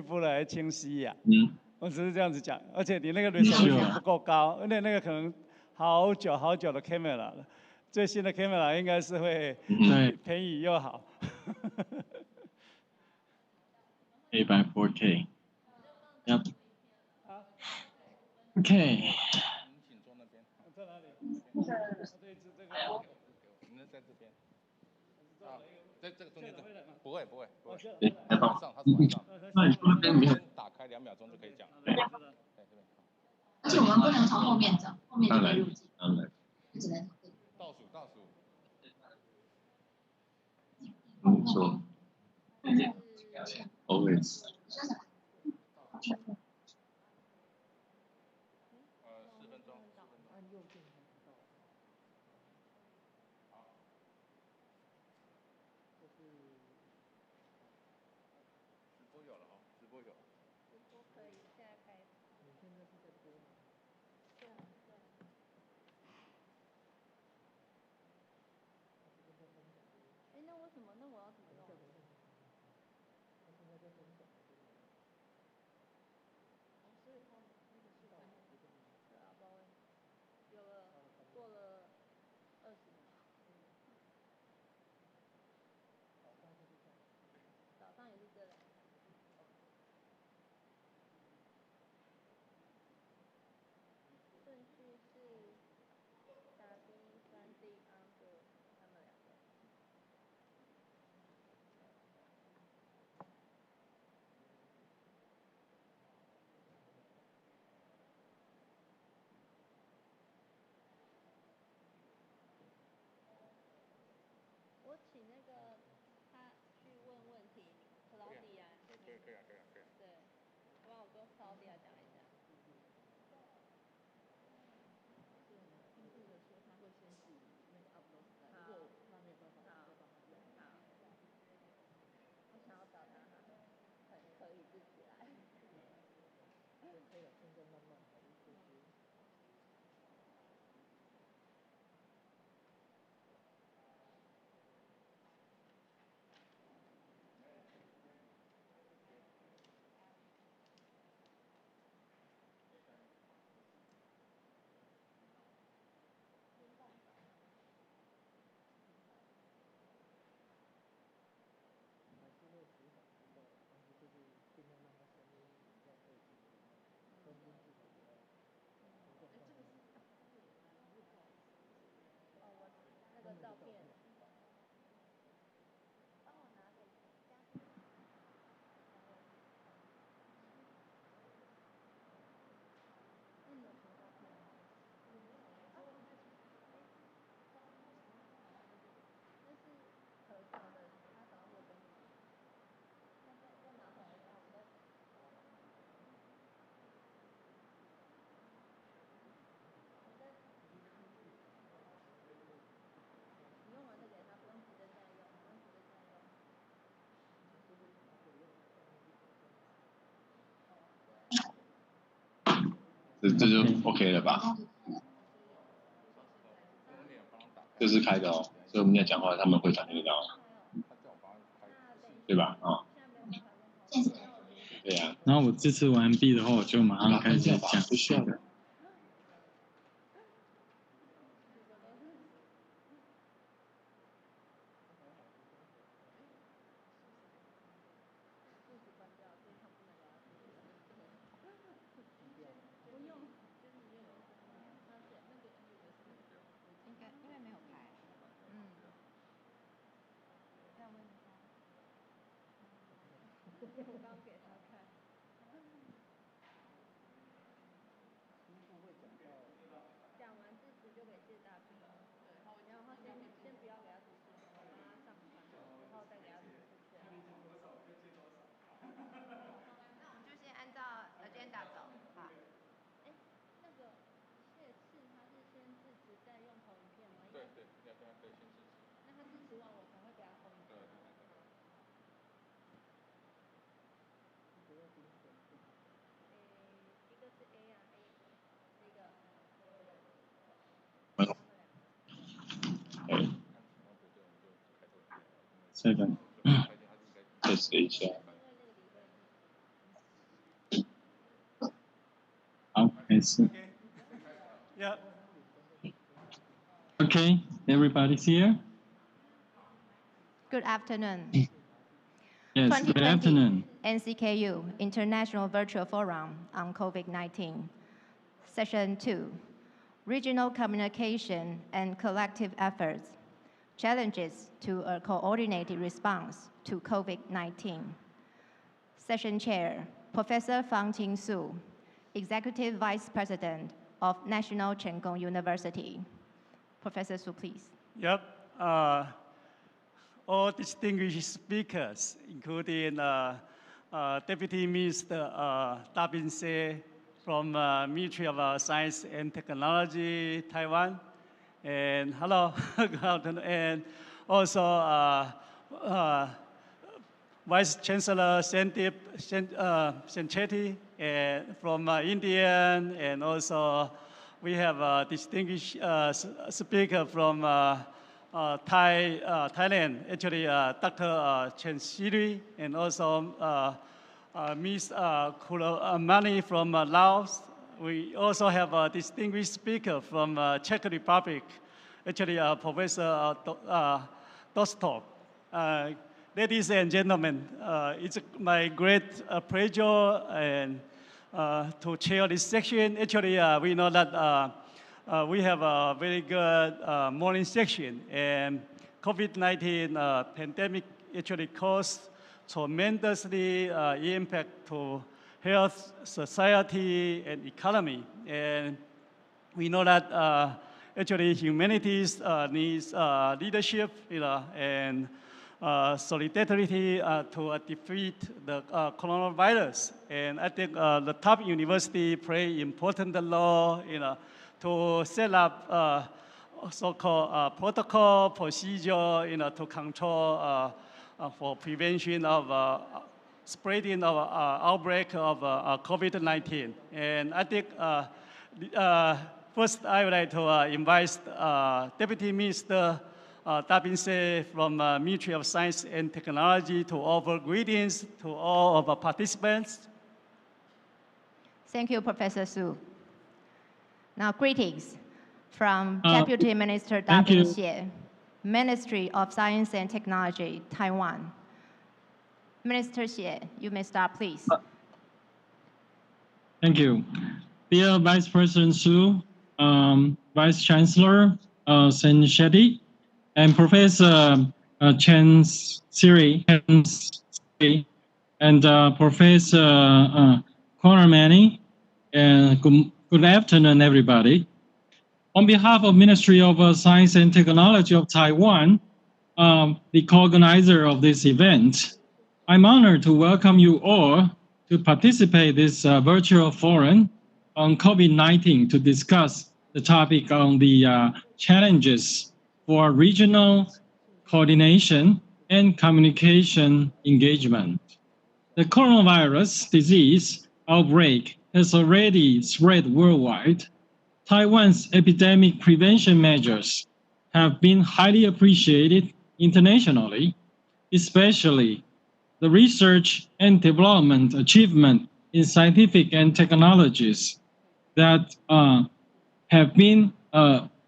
肤来清晰呀。我只是这样子讲，而且你那个 resolution 不够高，而且那个可能好久好久的 camera 了，最新的 camera 应该是会便宜又好。8x4K。要。OK。请坐那边。在哪里？这一支这个。我们在这边。啊，在这个中间。不会。开放。他是晚上。那你说那边里面打开2秒钟就可以讲。而且我们不能从后面走，后面就会入境。只能倒数。说。Always。4分钟。直播有了哦，直播有。直播可以，现在开。你现在是在播吗？对。那为什么？那我要怎么弄？对啊，包有了，过了20秒。早上也是这样。顺序是大 B、3D、安卓他们2个。我请那个他去问问题 ，Claudia 可以。对，我帮我跟 Claudia 讲一下。听顾的说他会先是那个 upload 如果他没有办法，好。我想要找他，可以自己来。可以了，现在慢慢来。那个照片。帮我拿给家属。那你有什么照片？那是合照的，他早上我跟你。再拿回来一下，我再。你用完再给他，不用急着再用，这就 OK 了吧？这是开的哦，所以我们在讲话，他们会感觉到，对吧？啊。对呀。然后我支持完毕的话，我就马上开始讲。不需要的。因为没有开。要问他。我刚给他看。讲完字词就给谢大平。对，然后先不要给他读书，我帮他上传，然后再给他读书券。那我们就先按照agenda走，好。那个谢次他是先字词再用投影片吗？对，要先字词。那他字词完我才会给他投影片。一个是 A 啊 A， 那个。这个，test 一下。I see. Yeah. Okay, everybody's here? Good afternoon. Yes, good 2020 afternoon. NCKU International Virtual Forum on COVID-19. Session 2, Regional Communication and Collective Efforts, Challenges to a Coordinated Response to COVID-19. Session Chair, Professor Fang-Ting Su, Executive Vice President of National Cheng Kung University. Professor Su, please. Yep. All distinguished speakers, including Deputy Minister Da Bin-se from Ministry of Science and Technology, Taiwan. And hello, good afternoon. And also Vice Chancellor Sandip Senchetti from India, and also we have a distinguished speaker from Thailand, actually Dr. Chen Siri, and also Ms. Kulamani from Laos. We also have a distinguished speaker from Czech Republic, actually Professor Dostov. Ladies and gentlemen, it's my great pleasure and to chair this section. Actually, we know that we have a very good morning section, and COVID-19 pandemic actually caused tremendously impact to health, society, and economy. And we know that actually humanities needs leadership, and solidarity to defeat the coronavirus. And I think the top university play important role, to set up so-called protocol procedure, to control for prevention of spreading of outbreak of COVID-19. And I think first I would like to invite Deputy Minister Da Bin-se from Ministry of Science and Technology to offer greetings to all of our participants. Thank you, Professor Su. Now, greetings from Deputy Minister Da Bin-se, Ministry of Science and Technology, Taiwan. Minister Xie, you may start, please. Thank you. Dear Vice President Su, Vice Chancellor Senchetti, and Professor Chen Siri, and Professor Kulamani, and good afternoon, everybody. On behalf of Ministry of Science and Technology of Taiwan, the co-organizer of this event, I'm honored to welcome you all to participate in this virtual forum on COVID-19 to discuss the topic on the challenges for regional coordination and communication engagement. The coronavirus disease outbreak has already spread worldwide. Taiwan's epidemic prevention measures have been highly appreciated internationally, especially the research and development achievement in scientific and technologies that have been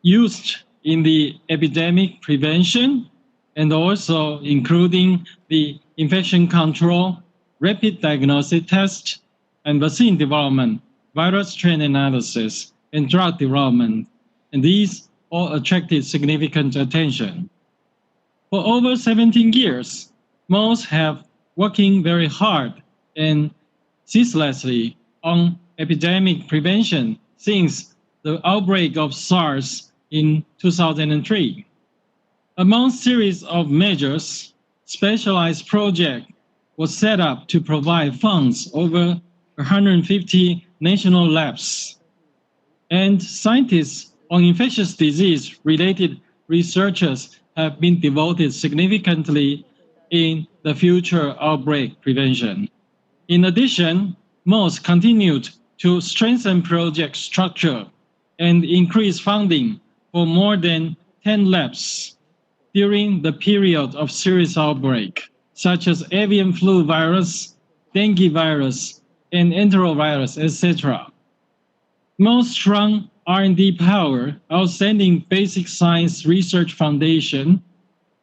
used in the epidemic prevention, and also including the infection control, rapid diagnostic test, and vaccine development, virus strain analysis, and drug development. And these all attracted significant attention. For over 17 years, most have working very hard and ceaselessly on epidemic prevention since the outbreak of SARS in 2003. Among series of measures, specialized project was set up to provide funds over 150 national labs. And scientists on infectious disease-related researchers have been devoted significantly in the future outbreak prevention. In addition, most continued to strengthen project structure and increase funding for more than 10 labs during the period of serious outbreak, such as avian flu virus, dengue virus, and enterovirus, etc. most strong R&D power, outstanding basic science research foundation,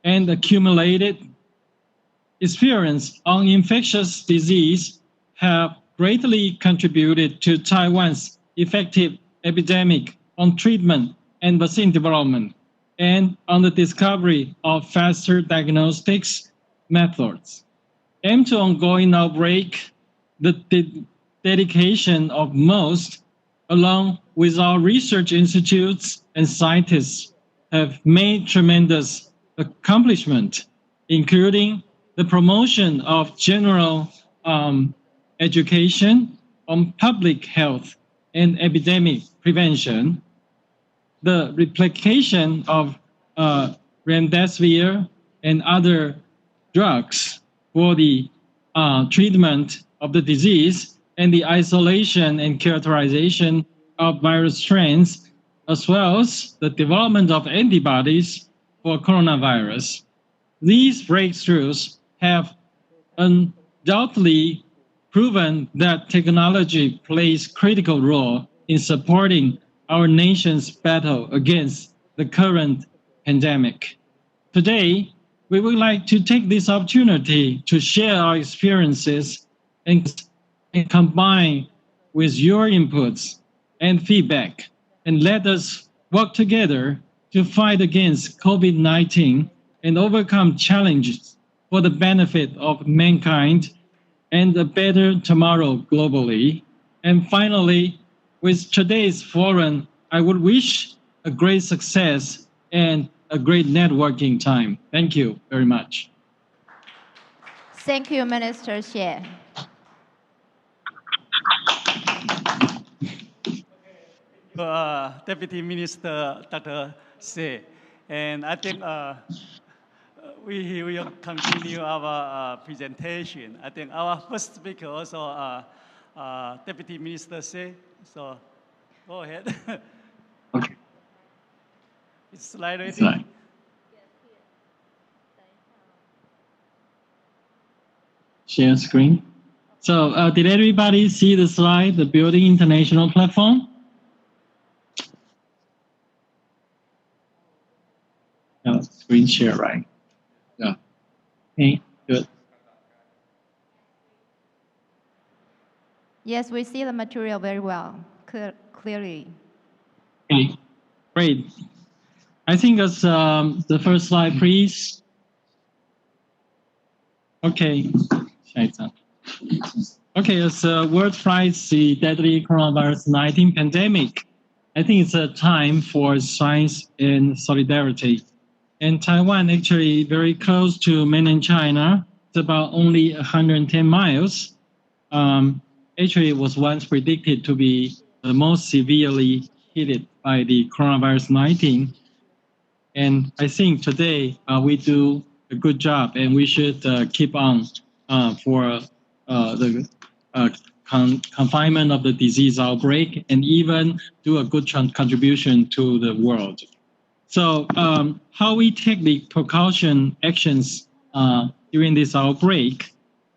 and accumulated experience on infectious disease have greatly contributed to Taiwan's effective epidemic on treatment and vaccine development and on the discovery of faster diagnostics methods. Aim to ongoing outbreak, the dedication of most, along with our research institutes and scientists, have made tremendous accomplishment, including the promotion of general education on public health and epidemic prevention, the replication of remdesivir and other drugs for the treatment of the disease, and the isolation and characterization of virus strains, as well as the development of antibodies for coronavirus. These breakthroughs have undoubtedly proven that technology plays a critical role in supporting our nation's battle against the current pandemic. Today, we would like to take this opportunity to share our experiences and combine with your inputs and feedback, and let us work together to fight against COVID-19 and overcome challenges for the benefit of mankind and a better tomorrow globally. And finally, with today's forum, I would wish a great success and a great networking time. Thank you very much. Thank you, Minister Xie. Deputy Minister Dr. Xie, and I think we will continue our presentation. I think our first speaker also Deputy Minister Xie, so go ahead. Okay. It's slide ready. Slide. Share screen. So did everybody see the slide, the Building International Platform? No, screen share, right? Yeah. Okay, good. Yes, we see the material very well, clearly. Okay, great. I think that's the first slide, please. Okay, okay, as the world fights the deadly coronavirus 19 pandemic, I think it's a time for science and solidarity. And Taiwan actually very close to mainland China. It's about only 110 miles. Actually, it was once predicted to be the most severely hit by the coronavirus 19. And I think today we do a good job, and we should keep on for the confinement of the disease outbreak, and even do a good contribution to the world. So how we take the precaution actions during this outbreak,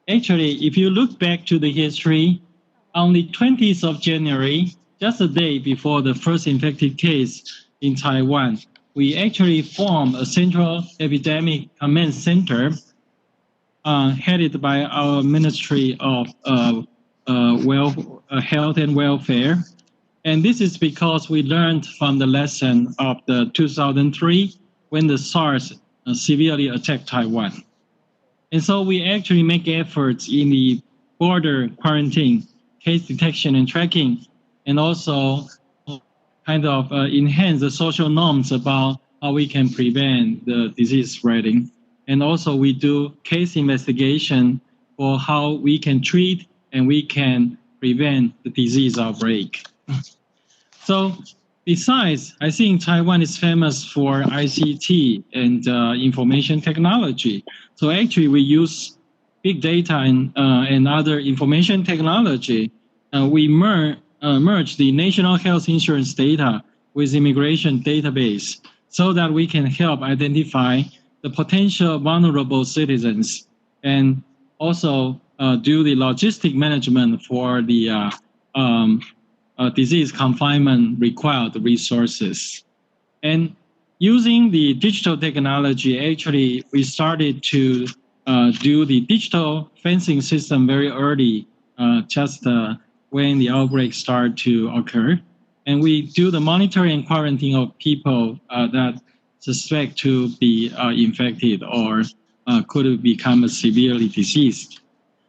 actually, if you look back to the history, on the 20th of January, just a day before the first infected case in Taiwan, we actually formed a central epidemic command center headed by our Ministry of Health and Welfare. And this is because we learned from the lesson of the 2003 when the SARS severely attacked Taiwan. And so we actually make efforts in the border quarantine, case detection and tracking, and also kind of enhance the social norms about how we can prevent the disease spreading. And also we do case investigation for how we can treat and we can prevent the disease outbreak. So besides, I think Taiwan is famous for ICT and information technology. So actually we use big data and other information technology. We merge the national health insurance data with immigration database so that we can help identify the potential vulnerable citizens and also do the logistic management for the disease confinement required resources. And using the digital technology, actually, we started to do the digital fencing system very early, just when the outbreak started to occur. And we do the monitoring and quarantine of people that suspect to be infected or could become severely diseased.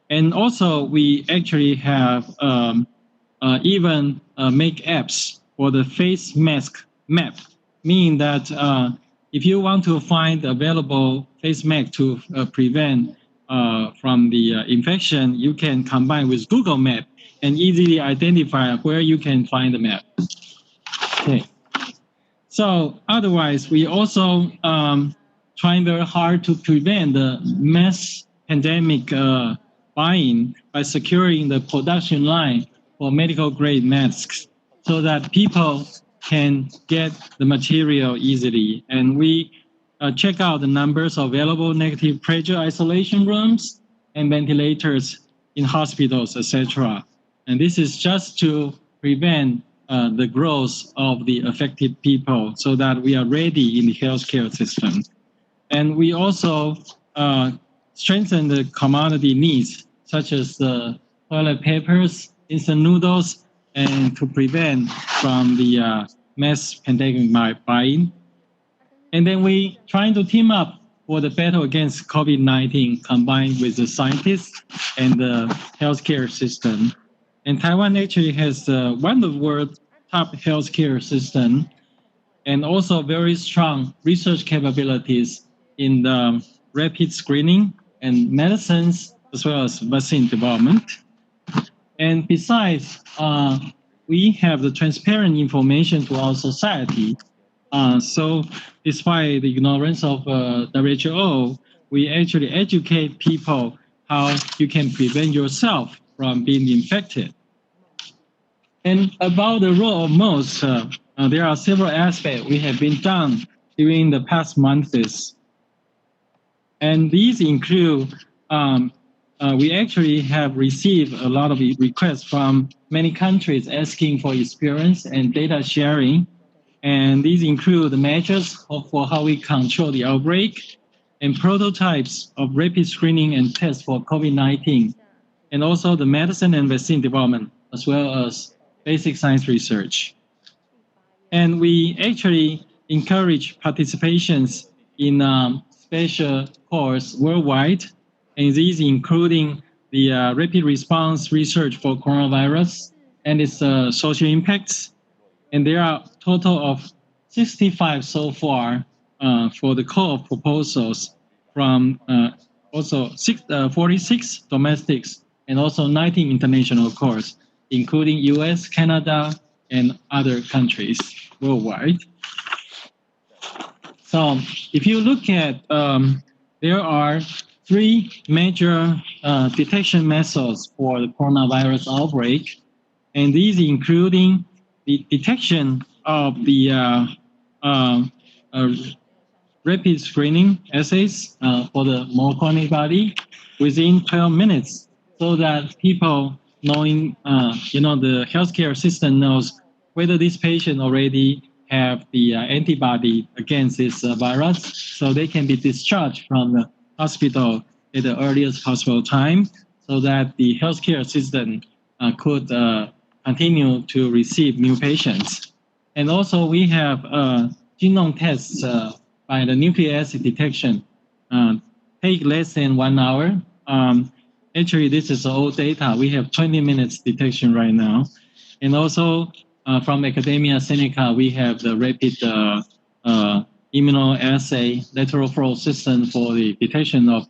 And also, we actually have even make apps for the face mask map, meaning that if you want to find available face mask to prevent from the infection, you can combine with Google Map and easily identify where you can find the map. Okay. So otherwise, we also trying very hard to prevent the mass pandemic buying by securing the production line for medical grade masks so that people can get the material easily. And we check out the numbers of available negative pressure isolation rooms and ventilators in hospitals, etc. And this is just to prevent the growth of the affected people so that we are ready in the healthcare system. And we also strengthen the commodity needs, such as the toilet papers, instant noodles, and to prevent from the mass pandemic buying. And then we trying to team up for the battle against COVID-19 combined with the scientists and the healthcare system. And Taiwan actually has one of the world's top healthcare system and also very strong research capabilities in the rapid screening and medicines as well as vaccine development. And besides, we have the transparent information to our society. So despite the ignorance of WHO, we actually educate people how you can prevent yourself from being infected. And about the role of most, there are several aspects we have been done during the past months. And these include, we actually have received a lot of requests from many countries asking for experience and data sharing. And these include the measures for how we control the outbreak and prototypes of rapid screening and tests for COVID-19, and also the medicine and vaccine development, as well as basic science research. And we actually encourage participations in special course worldwide, and these including the rapid response research for coronavirus and its social impacts. And there are a total of 65 so far for the call of proposals from also 46 domestics and also 19 international calls, including US, Canada, and other countries worldwide. So if you look at, there are three major detection methods for the coronavirus outbreak, and these including the detection of the rapid screening assays for the monoclonal antibody within 12 minutes, so that people knowing, the healthcare system knows whether this patient already have the antibody against this virus, so they can be discharged from the hospital at the earliest possible time, so that the healthcare system could continue to receive new patients. And also we have genome tests by the nucleic acid detection, take less than 1 hour. Actually, this is old data. We have 20 minutes detection right now. And also from academia Seneca, we have the rapid immunoassay lateral flow system for the detection of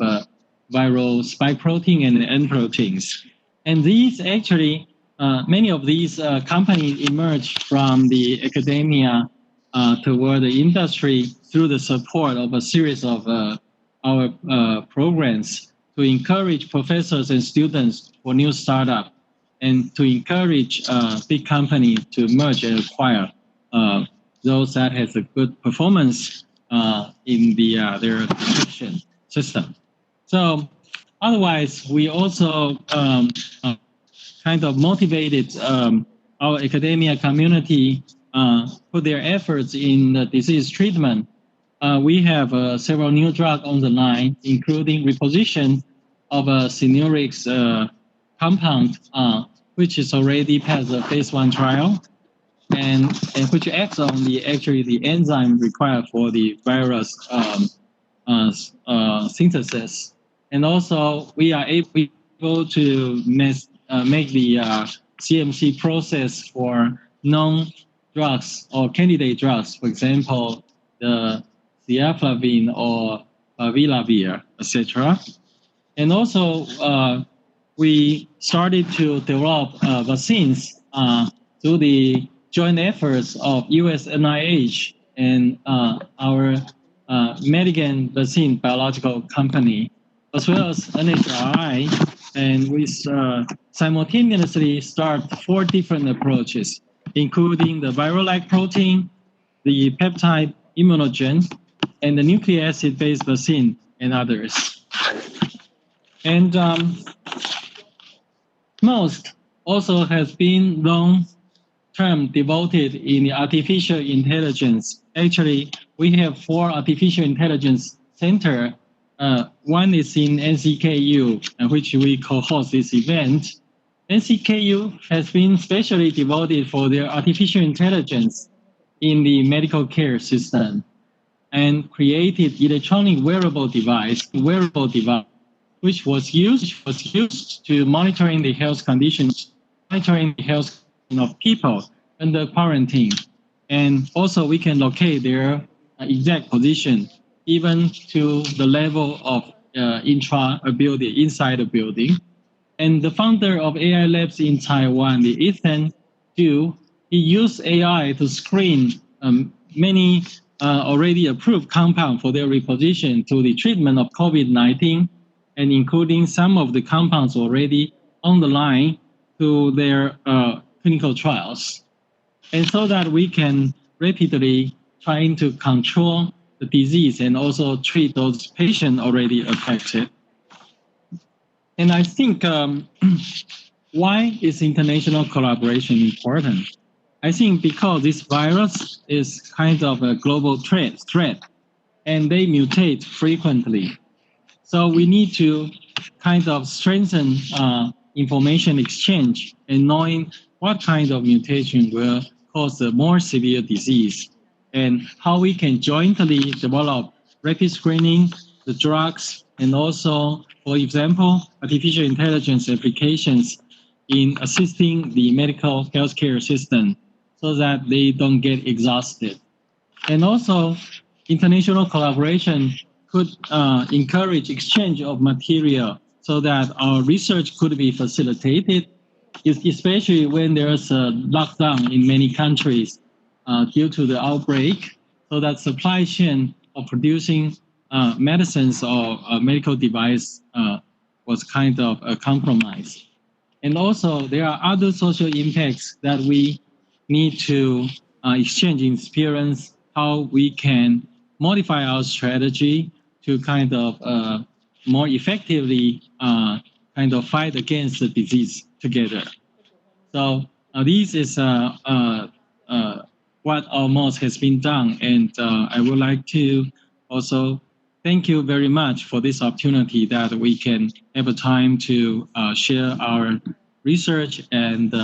viral spike protein and N proteins. And these actually, many of these companies emerged from the academia toward the industry through the support of a series of our programs to encourage professors and students for new startup, and to encourage big companies to merge and acquire those that has a good performance in their detection system. So otherwise, we also kind of motivated our academia community put their efforts in the disease treatment. We have several new drugs on the line, including reposition of a Synurix compound, which is already past the phase 1 trial, and which acts on the enzyme required for the virus synthesis. And also, we are able to make the CMC process for known drugs or candidate drugs, for example, the ciaflavir or favilavir, etc. And also, we started to develop vaccines through the joint efforts of US NIH and our Medican Vaccine Biological Company, as well as NHRI, and we simultaneously start 4 different approaches, including the viral-like protein, the peptide immunogen, and the nucleic acid-based vaccine, and others. And most also has been long-term devoted in the artificial intelligence. Actually, we have 4 artificial intelligence centers. One is in NCKU, which we co-host this event. NCKU has been specially devoted for their artificial intelligence in the medical care system and created electronic wearable device, which was used to monitoring the health conditions of people under quarantine. And also we can locate their exact position, even to the level of inside a building. And the founder of AI Labs in Taiwan, the Ethan Du, he used AI to screen many already approved compounds for their reposition to the treatment of COVID-19, and including some of the compounds already on the line to their clinical trials. And so that we can rapidly trying to control the disease and also treat those patients already affected. And I think why is international collaboration important? I think because this virus is kind of a global threat, and they mutate frequently. So we need to kind of strengthen information exchange and knowing what kind of mutation will cause a more severe disease, and how we can jointly develop rapid screening, the drugs, and also, for example, artificial intelligence applications in assisting the medical healthcare system so that they don't get exhausted. And also, international collaboration could encourage exchange of material so that our research could be facilitated, especially when there's a lockdown in many countries due to the outbreak, so that supply chain of producing medicines or medical device was kind of a compromise. And also, there are other social impacts that we need to exchange experience, how we can modify our strategy to kind of more effectively kind of fight against the disease together. So this is what almost has been done, and I would like to also thank you very much for this opportunity that we can have a time to share our research and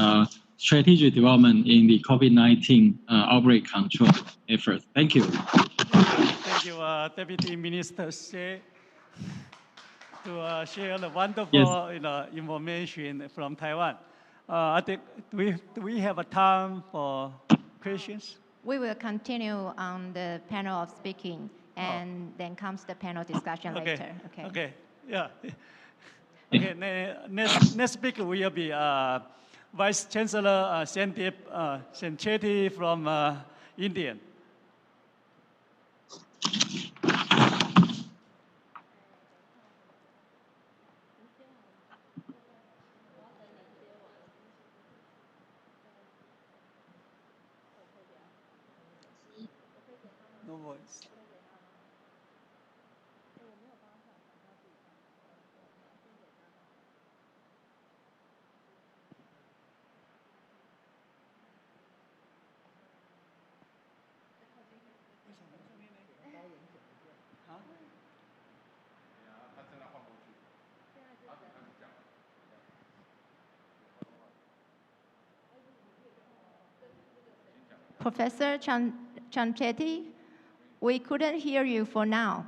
strategic development in the COVID-19 outbreak control effort. Thank you. Thank you, Deputy Minister Xie, to share the wonderful information from Taiwan. I think we have a time for questions. We will continue on the panel of speaking, and then comes the panel discussion later. Okay. Yeah. Okay. Next speaker will be Vice Chancellor Sandeep Shetty from India. No voice. Professor Chanchetti, we couldn't hear you for now.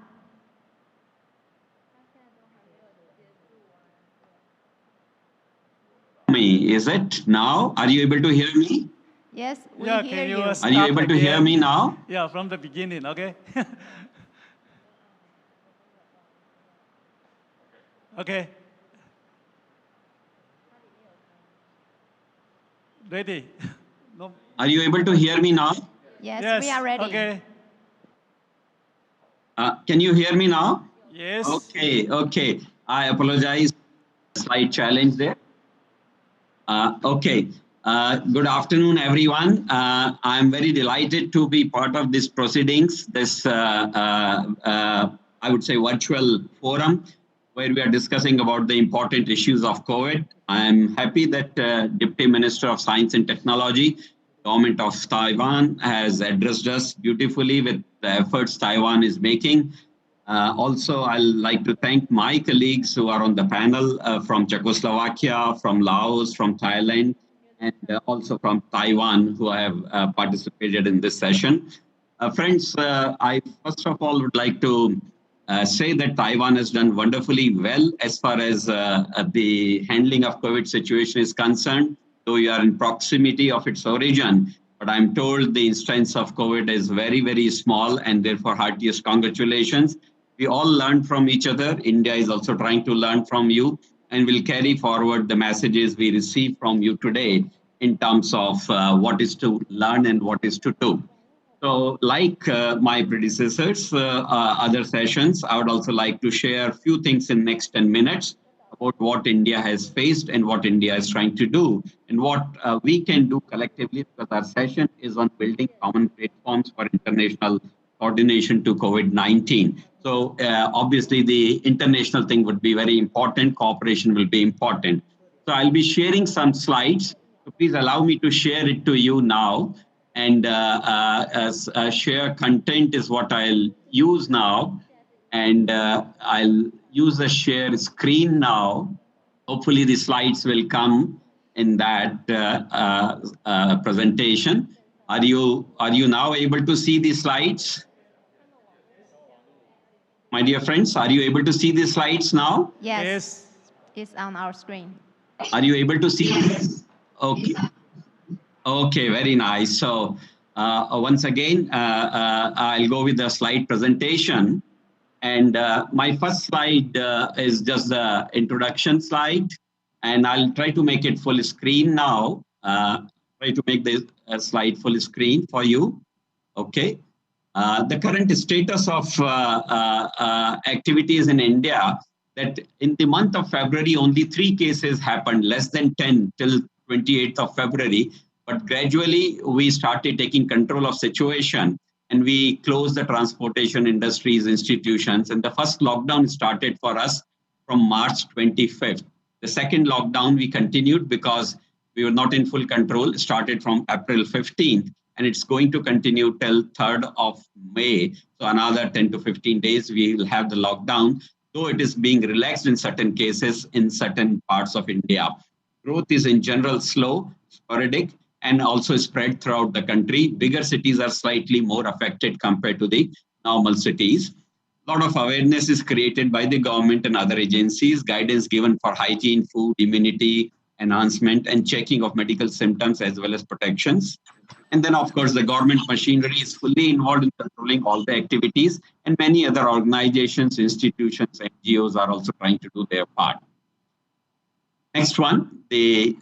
Me, is it now? Are you able to hear me? Yes, we Yeah, hear can you. you Are you able to hear me now? Yeah, from the beginning, okay? Okay. Ready? No. Are you able to hear me now? Yes, we are ready. Okay. Can you hear me now? Yes. Okay. I apologize. Slight challenge there. Okay. Good afternoon, everyone. I'm very delighted to be part of this proceedings, this, I would say, virtual forum, where we are discussing about the important issues of COVID. I'm happy that Deputy Minister of Science and Technology, Government of Taiwan, has addressed us beautifully with the efforts Taiwan is making. Also, I'd like to thank my colleagues who are on the panel from Czechoslovakia, from Laos, from Thailand, and also from Taiwan, who have participated in this session. Friends, I first of all would like to say that Taiwan has done wonderfully well as far as the handling of COVID situation is concerned, though you are in proximity of its origin. But I'm told the instance of COVID is very, very small, and therefore heartiest congratulations. We all learn from each other. India is also trying to learn from you, and will carry forward the messages we receive from you today in terms of what is to learn and what is to do. So like my predecessors, other sessions, I would also like to share a few things in next 10 minutes about what India has faced and what India is trying to do and what we can do collectively, because our session is on building common platforms for international coordination to COVID-19. So obviously the international thing would be very important. Cooperation will be important. So I'll be sharing some slides. So please allow me to share it to you now. And share content is what I'll use now. And I'll use the share screen now. Hopefully the slides will come in that presentation. Are you now able to see the slides? My dear friends, are you able to see the slides now? Yes. It's on our screen. Are you able to see this? Okay. Okay, very nice. So once again, I'll go with the slide presentation. And my first slide is just the introduction slide. And I'll try to make it full screen now. Try to make the slide full screen for you. Okay. The current status of activities in India, that in the month of February, only 3 cases happened, less than 10 till 28th of February. But gradually, we started taking control of situation and we closed the transportation industries, institutions. And the first lockdown started for us from March 25th. The second lockdown, we continued because we were not in full control, started from April 15th. And it's going to continue till 3rd of May. So another 10 to 15 days, we will have the lockdown, though it is being relaxed in certain cases in certain parts of India. Growth is in general slow, sporadic, and also spread throughout the country. Bigger cities are slightly more affected compared to the normal cities. A lot of awareness is created by the government and other agencies, guidance given for hygiene, food, immunity, enhancement, and checking of medical symptoms as well as protections. And then, of course, the government machinery is fully involved in controlling all the activities, and many other organizations, institutions, NGOs are also trying to do their part. Next one, the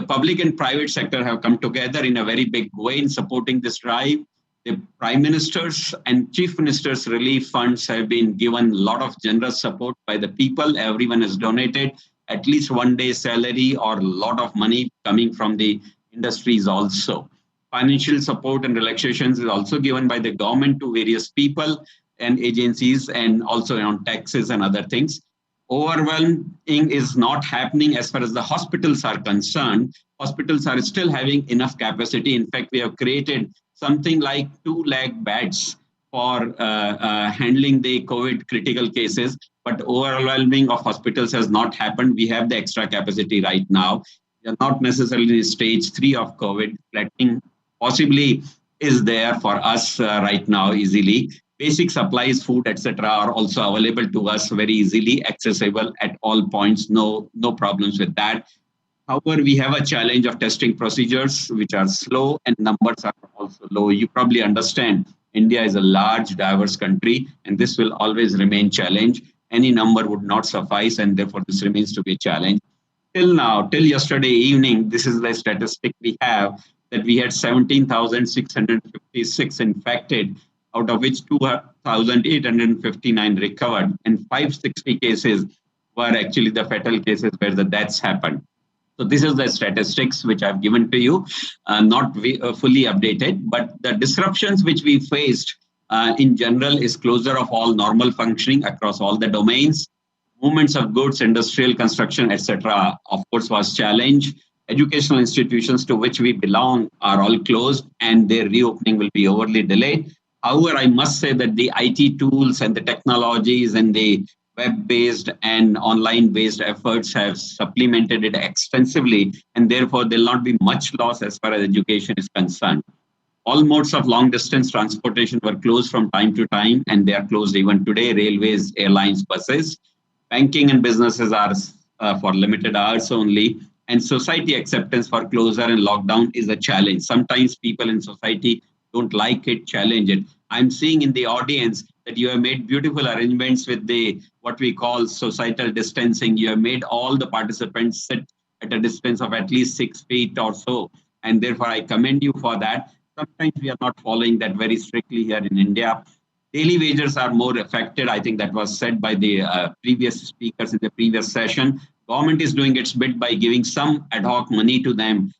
public and private sector have come together in a very big way in supporting this drive. The Prime Minister's and Chief Minister's relief funds have been given a lot of generous support by the people. Everyone has donated at least 1 day's salary or a lot of money coming from the industries also. Financial support and relaxations is also given by the government to various people and agencies, and also on taxes and other things. Overwhelming is not happening as far as the hospitals are concerned. Hospitals are still having enough capacity. In fact, we have created something like 2 lakh beds for handling the COVID critical cases, but overwhelming of hospitals has not happened. We have the extra capacity right now. We are not necessarily in stage 3 of COVID, flattening possibly is there for us right now easily. Basic supplies, food, etc., are also available to us very easily, accessible at all points. No problems with that. However, we have a challenge of testing procedures, which are slow and numbers are also low. You probably understand India is a large, diverse country, and this will always remain challenge. Any number would not suffice, and therefore this remains to be a challenge. Till now, till yesterday evening, this is the statistic we have, that we had 17,656 infected, out of which 2,859 recovered, and 560 cases were actually the fatal cases where the deaths happened. So this is the statistics which I've given to you, not fully updated, but the disruptions which we faced in general is closure of all normal functioning across all the domains. Movements of goods, industrial construction, etc., of course, was challenged. Educational institutions to which we belong are all closed, and their reopening will be overly delayed. However, I must say that the IT tools and the technologies and the web-based and online-based efforts have supplemented it extensively, and therefore there will not be much loss as far as education is concerned. All modes of long-distance transportation were closed from time to time, and they are closed even today, railways, airlines, buses. Banking and businesses are for limited hours only, and society acceptance for closure and lockdown is a challenge. Sometimes people in society don't like it, challenge it. I'm seeing in the audience that you have made beautiful arrangements with the what we call societal distancing. You have made all the participants sit at a distance of at least 6 feet or so, and therefore I commend you for that. Sometimes we are not following that very strictly here in India. Daily wages are more affected. I think that was said by the previous speakers in the previous session. Government is doing its bit by giving some ad hoc money to them,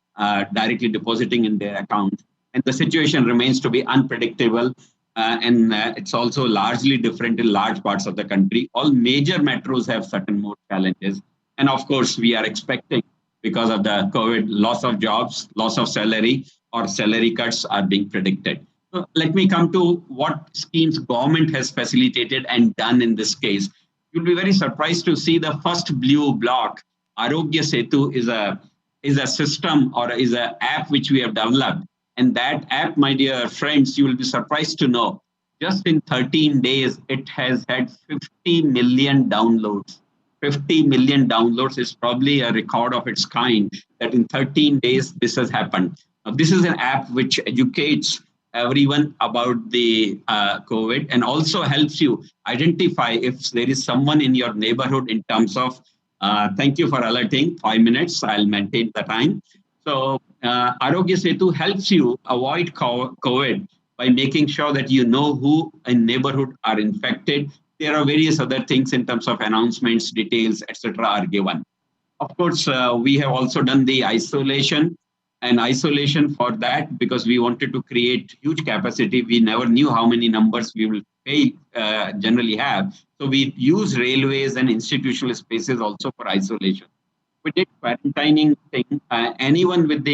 directly depositing in their account. And the situation remains to be unpredictable. And it's also largely different in large parts of the country. All major metros have certain more challenges. And of course, we are expecting, because of the COVID, loss of jobs, loss of salary, or salary cuts are being predicted. So let me come to what schemes government has facilitated and done in this case. You'll be very surprised to see the first blue block. Arogya Setu is a system or is an app which we have developed. And that app, my dear friends, you will be surprised to know, just in 13 days, it has had 50 million downloads. 50 million downloads is probably a record of its kind, that in 13 days, this has happened. Now, this is an app which educates everyone about the COVID and also helps you identify if there is someone in your neighborhood in terms of, thank you for alerting, 5 minutes, I'll maintain the time. So Arogya Setu helps you avoid COVID by making sure that you know who in neighborhood are infected. There are various other things in terms of announcements, details, etc. are given. Of course, we have also done the isolation. And isolation for that, because we wanted to create huge capacity. We never knew how many numbers we will generally have. So we use railways and institutional spaces also for isolation. We did quarantining thing. Anyone with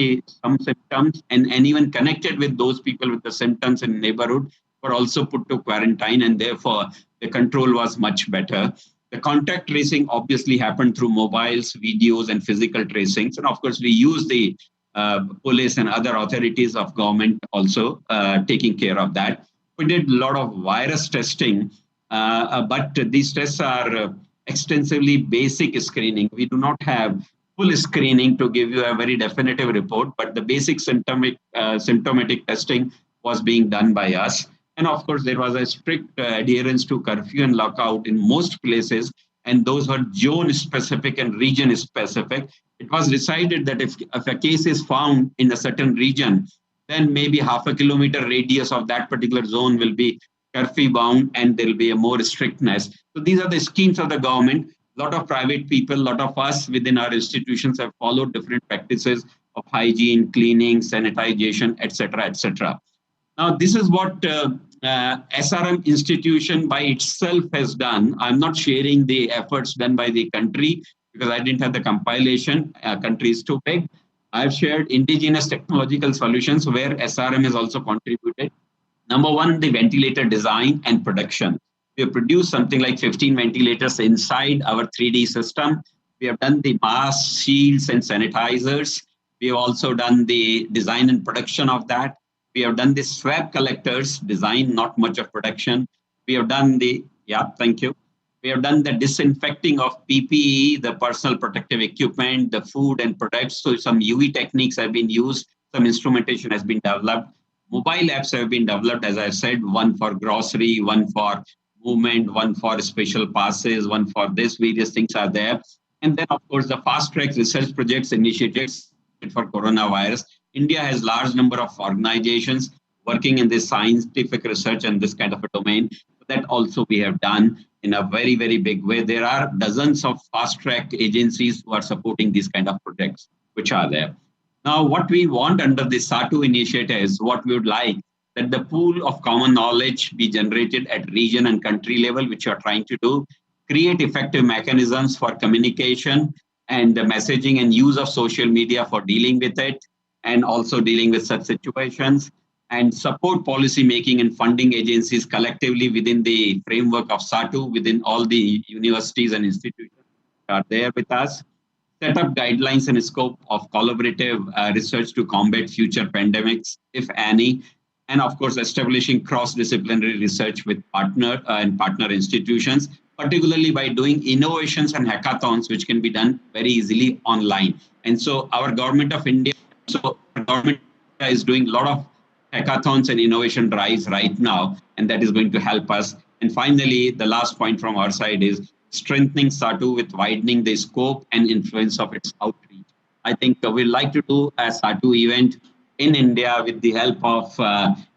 some symptoms and anyone connected with those people with the symptoms in neighborhood were also put to quarantine, and therefore the control was much better. The contact tracing obviously happened through mobiles, videos, and physical tracings. And of course, we use the police and other authorities of government also taking care of that. We did a lot of virus testing, but these tests are extensively basic screening. We do not have full screening to give you a very definitive report, but the basic symptomatic testing was being done by us. And of course, there was a strict adherence to curfew and lockout in most places, and those were zone-specific and region-specific. It was decided that if a case is found in a certain region, then maybe half a kilometer radius of that particular zone will be curfew bound, and there will be a more strictness. So these are the schemes of the government. A lot of private people, a lot of us within our institutions have followed different practices of hygiene, cleaning, sanitization, etc., etc. Now, this is what SRM institution by itself has done. I'm not sharing the efforts done by the country because I didn't have the compilation. Country is too big. I've shared indigenous technological solutions where SRM has also contributed. Number one, the ventilator design and production. We have produced something like 15 ventilators inside our 3D system. We have done the masks, shields, and sanitizers. We have also done the design and production of that. We have done the swab collectors design, not much of protection. We have done the, thank you. We have done the disinfecting of PPE, the personal protective equipment, the food and products. So some UV techniques have been used. Some instrumentation has been developed. Mobile apps have been developed, as I said, one for grocery, one for movement, one for special passes, one for this, various things are there. And then, of course, the fast-track research projects initiatives for coronavirus. India has large number of organizations working in this scientific research and this kind of a domain. That also we have done in a very, very big way. There are dozens of fast-track agencies who are supporting these kind of projects, which are there. Now, what we want under the SATU initiatives, what we would like, that the pool of common knowledge be generated at region and country level, which you are trying to do, create effective mechanisms for communication and the messaging and use of social media for dealing with it, and also dealing with such situations, and support policy making and funding agencies collectively within the framework of SATU, within all the universities and institutions that are there with us. Set up guidelines and scope of collaborative research to combat future pandemics, if any. And of course, establishing cross-disciplinary research with partner institutions, particularly by doing innovations and hackathons, which can be done very easily online. And so our government of India, is doing a lot of hackathons and innovation drives right now, and that is going to help us. And finally, the last point from our side is strengthening SATU with widening the scope and influence of its outreach. I think we'd like to do a SATU event in India with the help of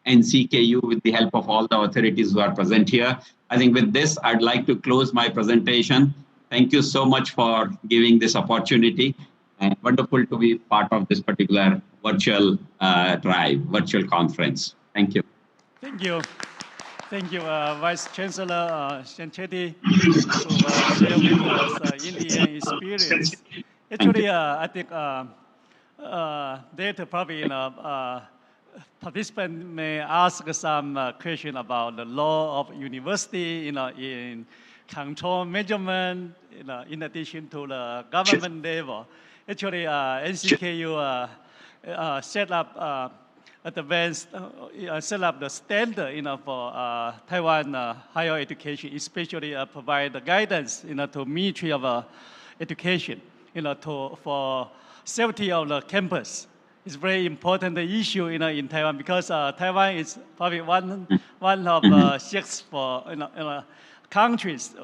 NCKU, with the help of all the authorities who are present here. I think with this, I'd like to close my presentation. Thank you so much for giving this opportunity, and wonderful to be part of this particular virtual virtual conference. Thank you. Thank you. Thank you, Vice Chancellor Shanchetti, to share with us Indian experience. Actually, I think later probably participants may ask some question about the law of university, in control measurement, in addition to the government level. Actually, NCKU set up advanced, set up the standard, for Taiwan higher education, especially provide the guidance, to Ministry of Education, for safety of the campus. It's very important issue, in Taiwan, because Taiwan is probably one of 6 countries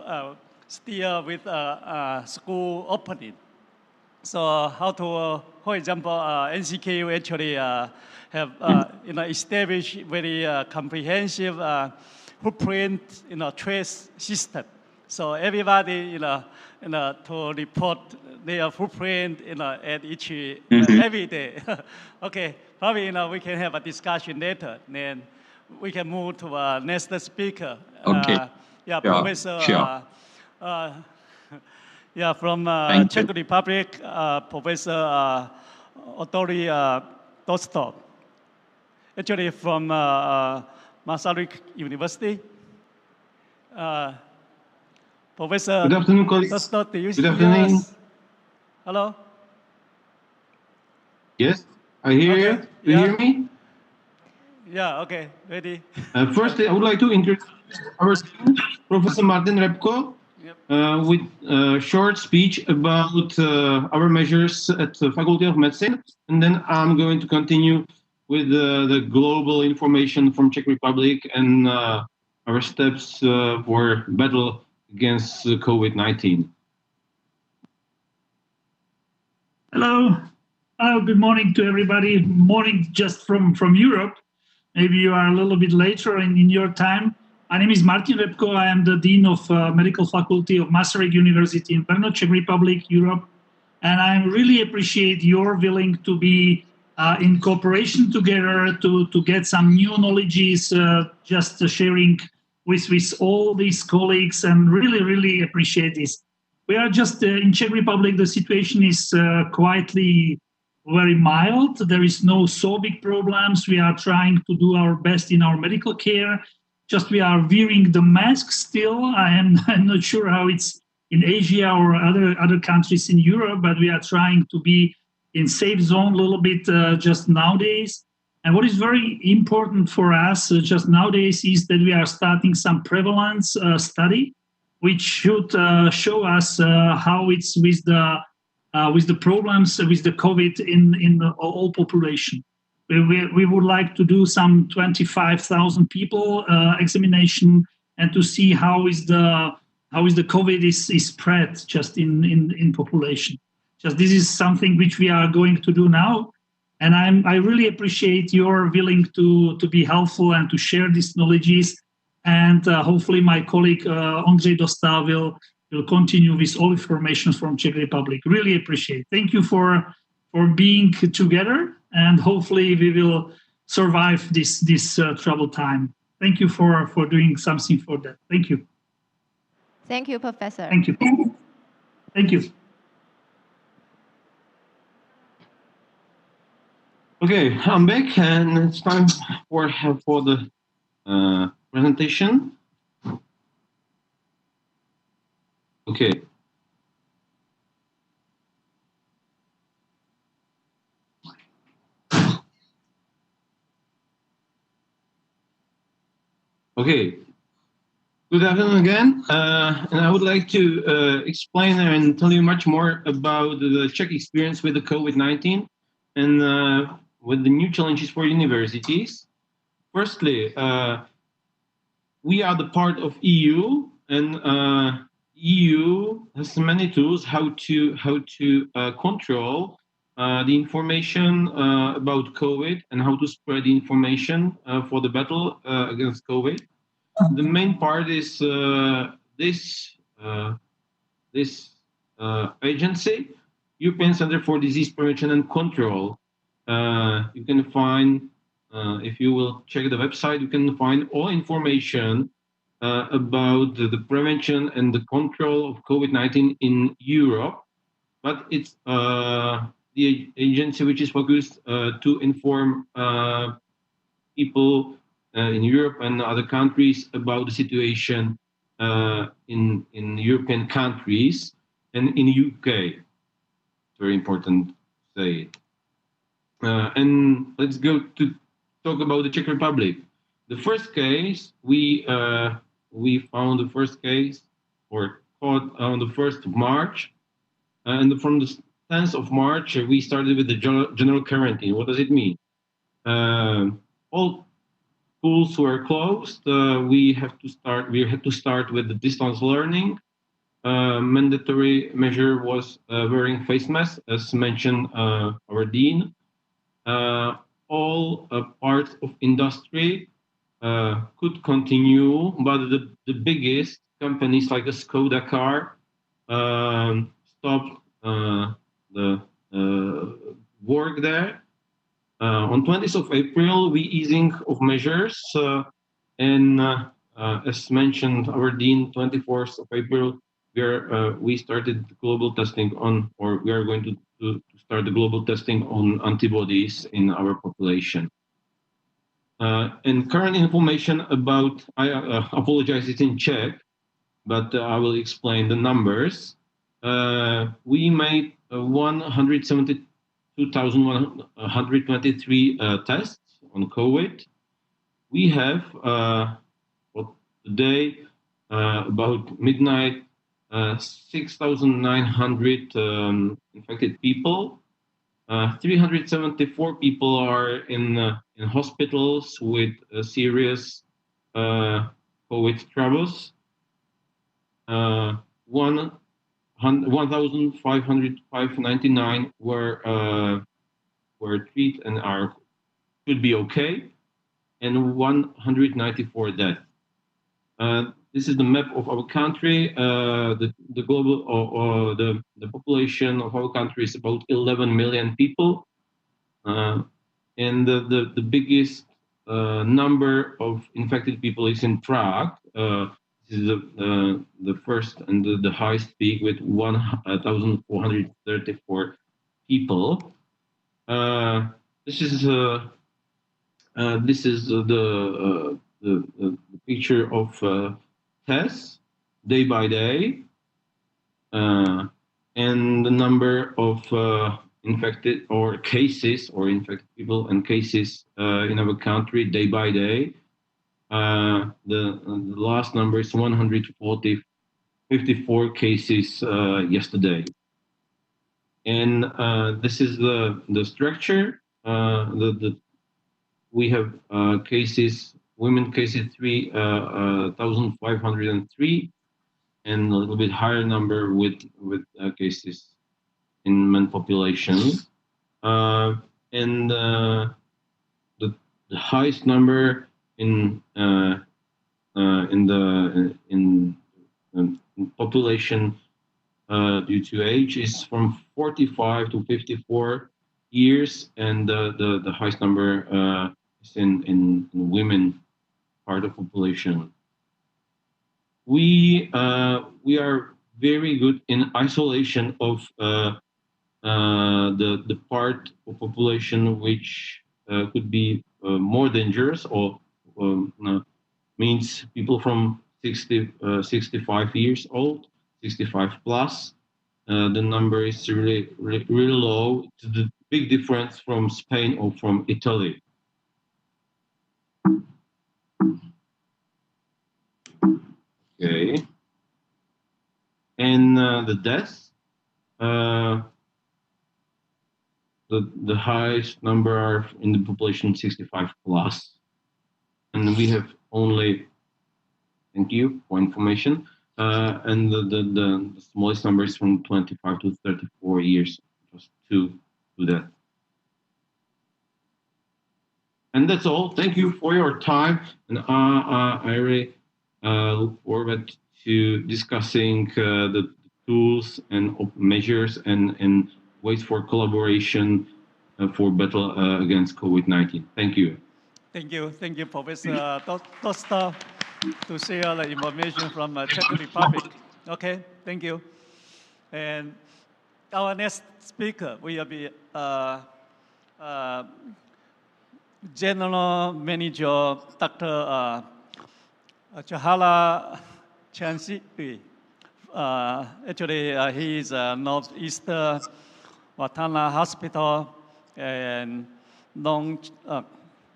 still with school opening. So how to, for example, NCKU actually have established very comprehensive footprint trace system. So everybody to report their footprint at each every day. Okay, probably we can have a discussion later. Then we can move to next speaker. Okay. Yeah, sure. Professor. Sure. Yeah, from Czech Republic, Professor Otori Dostov. Actually from Masaryk University. Professor Good afternoon, colleagues. Dostov, do you Good afternoon. us? Hello? Yes, I hear Okay, you. Do you hear me? Yeah, okay, ready. First, I would like to introduce our student, Professor Martin Repko, with a short speech about our measures at the Faculty of Medicine. And then I'm going to continue with the global information from Czech Republic and our steps for battle against COVID-19. Hello. Good morning to everybody. Morning just from Europe. Maybe you are a little bit later in your time. My name is Martin Repko. I am the Dean of Medical Faculty of Masaryk University in Brno, Czech Republic, Europe. And I really appreciate your willing to be in cooperation together to get some new knowledges, just sharing with all these colleagues, and really appreciate this. We are just in Czech Republic, the situation is quietly very mild. There is no so big problems. We are trying to do our best in our medical care. Just we are wearing the mask still. I'm not sure how it's in Asia or other countries in Europe, but we are trying to be in safe zone a little bit just nowadays. And what is very important for us just nowadays is that we are starting some prevalence study, which should show us how it's with the problems with the COVID in the all population. We would like to do some 25,000 people examination and to see how is the COVID is spread just in population. Just this is something which we are going to do now, and I really appreciate your willing to be helpful and to share these knowledges. And hopefully my colleague Ondřej Dostal will continue with all information from Czech Republic. Really appreciate. Thank you for being together, and hopefully we will survive this troubled time. Thank you for doing something for that. Thank you. Thank you, Professor. Thank you. Thank you. Okay, I'm back, and it's time for the presentation. Okay. Okay. Good afternoon again, and I would like to explain and tell you much more about the Czech experience with the COVID-19 and with the new challenges for universities. Firstly, we are the part of EU, and EU has many tools how to control the information about COVID and how to spread the information for the battle against COVID. The main part is this agency, European Center for Disease Prevention and Control. You can find, if you will check the website, you can find all information about the prevention and the control of COVID-19 in Europe. But it's the agency which is focused to inform people in Europe and other countries about the situation in European countries and in UK. Very important to say it. And let's go to talk about the Czech Republic. The first case, we found the first case or caught on the 1st of March. And from the 10th of March, we started with the general quarantine. What does it mean? All schools were closed. We had to start with the distance learning. Mandatory measure was wearing face masks, as mentioned our dean. All parts of industry could continue, but the biggest companies like a Skoda car stopped the work there. On 20th of April, we easing of measures, and as mentioned, our dean, 24th of April, we started global testing on, or we are going to start the global testing on antibodies in our population. And current information about, I apologize, it's in Czech, but I will explain the numbers. We made 172,123 tests on COVID. We have, today, about midnight, 6,900 infected people. 374 people are in hospitals with serious COVID troubles. 1,599 were treated and could be okay, and 194 dead. This is the map of our country. The global the population of our country is about 11 million people, and the biggest number of infected people is in Prague. This is the first and the highest peak with 1,434 people. This is the picture of tests day by day, and the number of infected or cases or infected people and cases in our country day by day. The last number is 54 cases yesterday. And this is the structure. We have cases, women cases 3,503, and a little bit higher number with cases in men population. And the highest number in population due to age is from 45 to 54 years, and the highest number is in women part of population. We are very good in isolation of the part of population which could be more dangerous, or means people from 65 years old, 65 plus. The number is really low. It's the big difference from Spain or from Italy. Okay. And the deaths, the highest number are in the population 65 plus. And we have only, thank you for information, and the smallest number is from 25 to 34 years, just two to that. And that's all. Thank you for your time. And I really look forward to discussing the tools and measures and ways for collaboration for battle against COVID-19. Thank you. Thank you, Professor Tosta, to share the information from Czech Republic. Okay, thank you. And our next speaker will be General Manager Dr. Chahala Chansi. Actually, he is Northeast Watana Hospital and Nong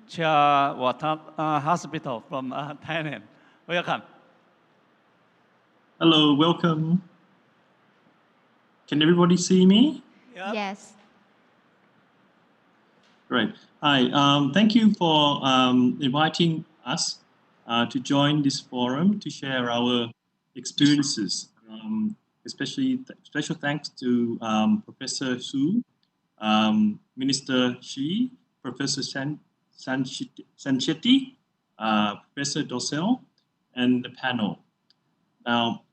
Cha Watana Hospital from Thailand. Welcome. Hello, welcome. Can everybody see me? Yep. Yes. Great. Hi, thank you for inviting us to join this forum to share our experiences. Especially special thanks to Professor Su, Minister Shi, Professor Sanchetti, Professor Dosel, and the panel. Now,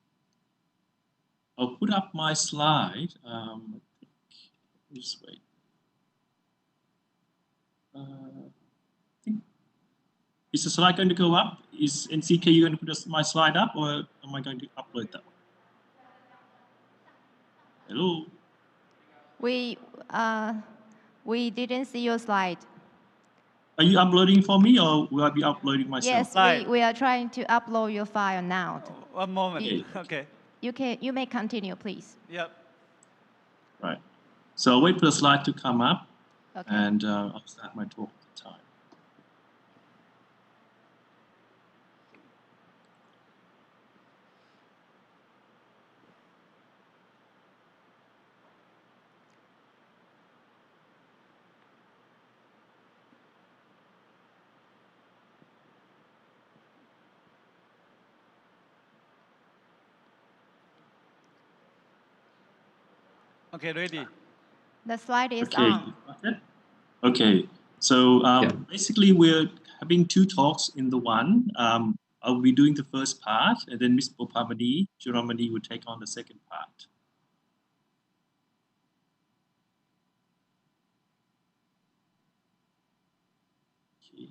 I'll put up my slide. Just wait. Is the slide going to go up? Is NCKU going to put my slide up, or am I going to upload that? Hello? We didn't see your slide. Are you uploading for me, or will I be uploading myself? Yes, we are trying to upload your file now. One moment. Okay. You may continue, please. Yep. Right. So I'll wait for the slide to come up, Okay. and I'll start my talk at the time. Okay, ready. The slide is Okay. on. Okay. So basically, we're having two talks in the one. I'll be doing the first part, and then Ms. Bopamani, Juramani will take on the second part. Okay.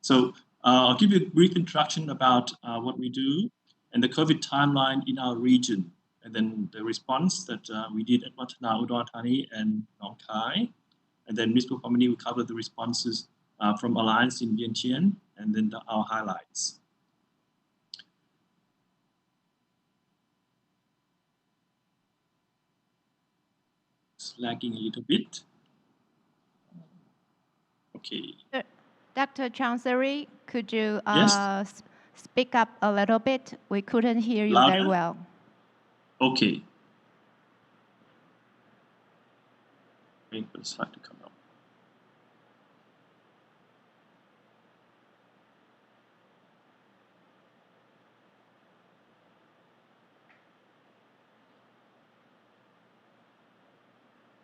So I'll give you a brief introduction about what we do and the COVID timeline in our region, and then the response that we did at Watana, Udon Thani, and Nong Khai. And then Ms. Bopamani will cover the responses from Alliance in Vientiane, and then our highlights. it's lagging a little bit. Okay. Dr. Chowdhury, could you Yes? speak up a little bit? We couldn't hear you Louder? very well. Okay. Wait for the slide to come up.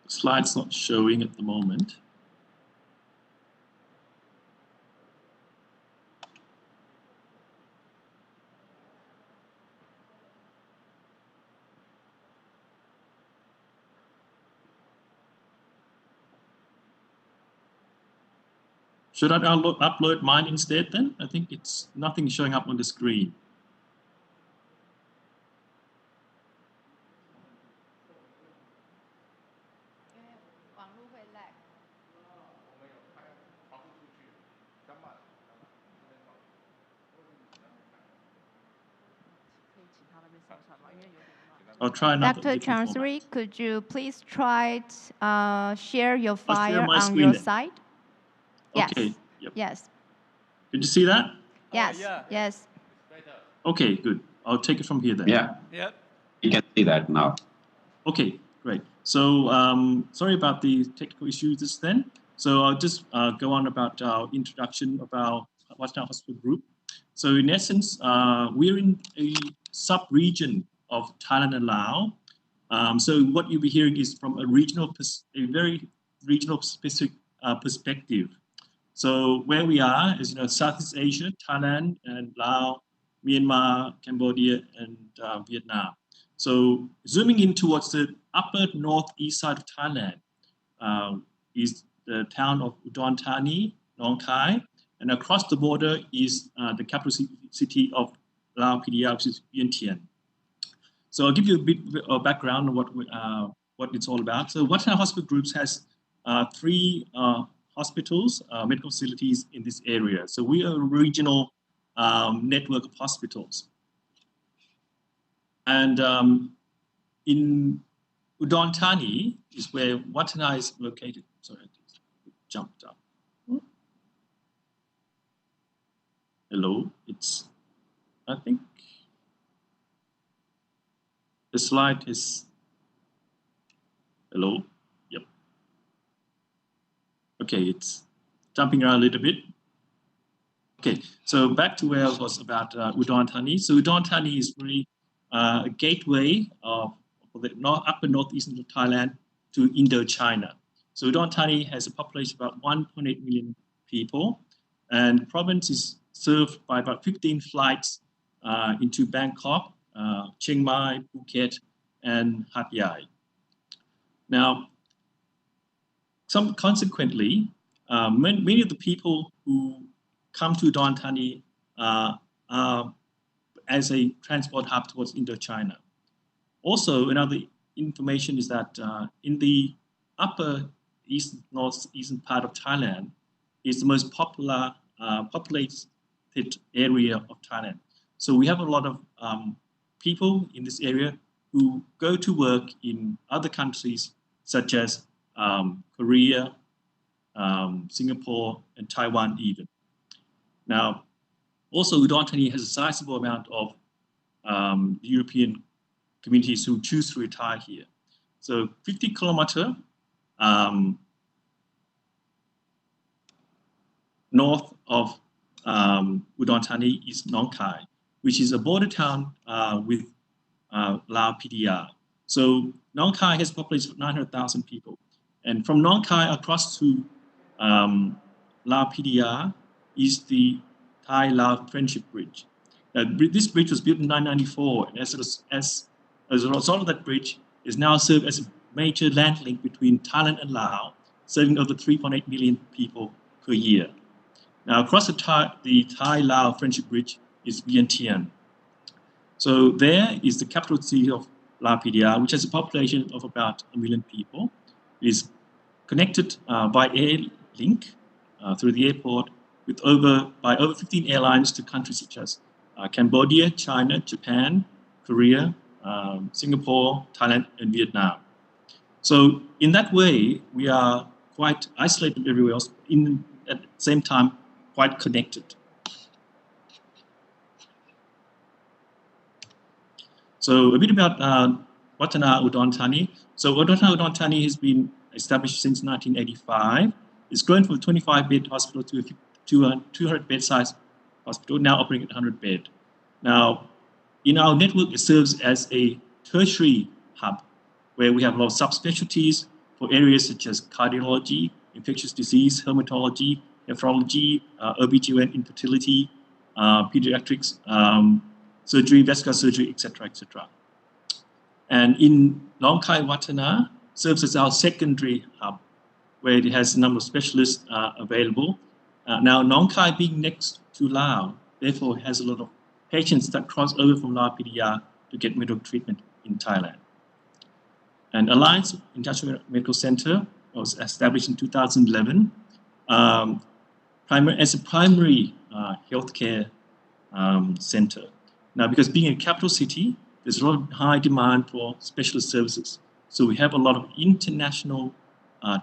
The slide's not showing at the moment. Should I upload mine instead then? I think it's nothing showing up on the screen. I'll try another. Dr. Chowdhury, could you please try to share your file my on screen your then. side? Yes. Okay. Yep. Yes. Did you see that? Yes. Yeah. Yes. Okay, good. I'll take it from here then. Yeah, Yep. you can see that now. Okay, great. So sorry about the technical issues just then. So I'll just go on about our introduction of our Watchtower Hospital Group. So in essence, we're in a sub-region of Thailand and Laos. So what you'll be hearing is from a very regional specific perspective. So where we are is, Southeast Asia, Thailand and Laos, Myanmar, Cambodia, and Vietnam. So zooming in towards the upper northeast side of Thailand is the town of Udon Thani, Nong Khai, and across the border is the capital city of Lao PDR, which is Vientiane. So I'll give you a bit of background on what it's all about. So Watchtower Hospital Groups has 3 hospitals, medical facilities in this area. So we are a regional network of hospitals. And in Udon Thani is where Watana is located. Sorry, I just jumped up. Hello, I think the slide is, hello, yep. Okay, it's jumping around a little bit. Okay, so back to where I was about Udon Thani. So Udon Thani is really a gateway for the upper northeastern of Thailand to Indochina. So Udon Thani has a population of about 1.8 million people, and the province is served by about 15 flights into Bangkok, Chiang Mai, Phuket, and Hat Yai. Now, consequently, many of the people who come to Udon Thani as a transport hub towards Indochina. Also, another information is that in the upper northeastern part of Thailand is the most populated area of Thailand. So we have a lot of people in this area who go to work in other countries such as Korea, Singapore, and Taiwan even. Now, also Udon Thani has a sizable amount of European communities who choose to retire here. So 50 kilometer north of Udon Thani is Nong Khai, which is a border town with Lao PDR. So Nong Khai has a population of 900,000 people. And from Nong Khai across to Lao PDR is the Thai-Lao Friendship Bridge. This bridge was built in 1994, and as a result of that bridge, is now served as a major land link between Thailand and Laos, serving over 3.8 million people per year. Now, across the Thai-Lao Friendship Bridge is Vientiane. So there is the capital city of Lao PDR, which has a population of about 1 million people. It is connected by air link through the airport by over 15 airlines to countries such as Cambodia, China, Japan, Korea, Singapore, Thailand, and Vietnam. So in that way, we are quite isolated everywhere else, at the same time, quite connected. So a bit about Watana Udon Thani. So Watana Udon Thani has been established since 1985. It's grown from a 25-bed hospital to a 200-bed size hospital, now operating at 100-bed. Now, in our network, it serves as a tertiary hub where we have a lot of subspecialties for areas such as cardiology, infectious disease, hematology, nephrology, OBGYN, infertility, pediatrics, surgery, vascular surgery, etc., etc. And in Nong Khai Watana serves as our secondary hub, where it has a number of specialists available. Now, Nong Khai being next to Laos, therefore has a lot of patients that cross over from Laos PDR to get medical treatment in Thailand. And Alliance International Medical Center was established in 2011 as a primary healthcare center. Now, because being a capital city, there's a lot of high demand for specialist services. So we have a lot of international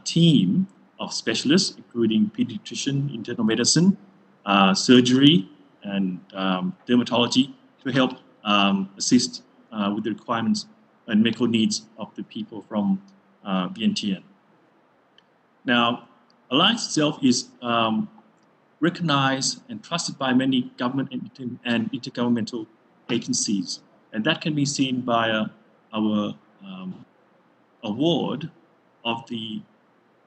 team of specialists, including pediatrician, internal medicine, surgery, and dermatology to help assist with the requirements and medical needs of the people from Vientiane. Now, Alliance itself is recognized and trusted by many government and intergovernmental agencies. And that can be seen by our award of the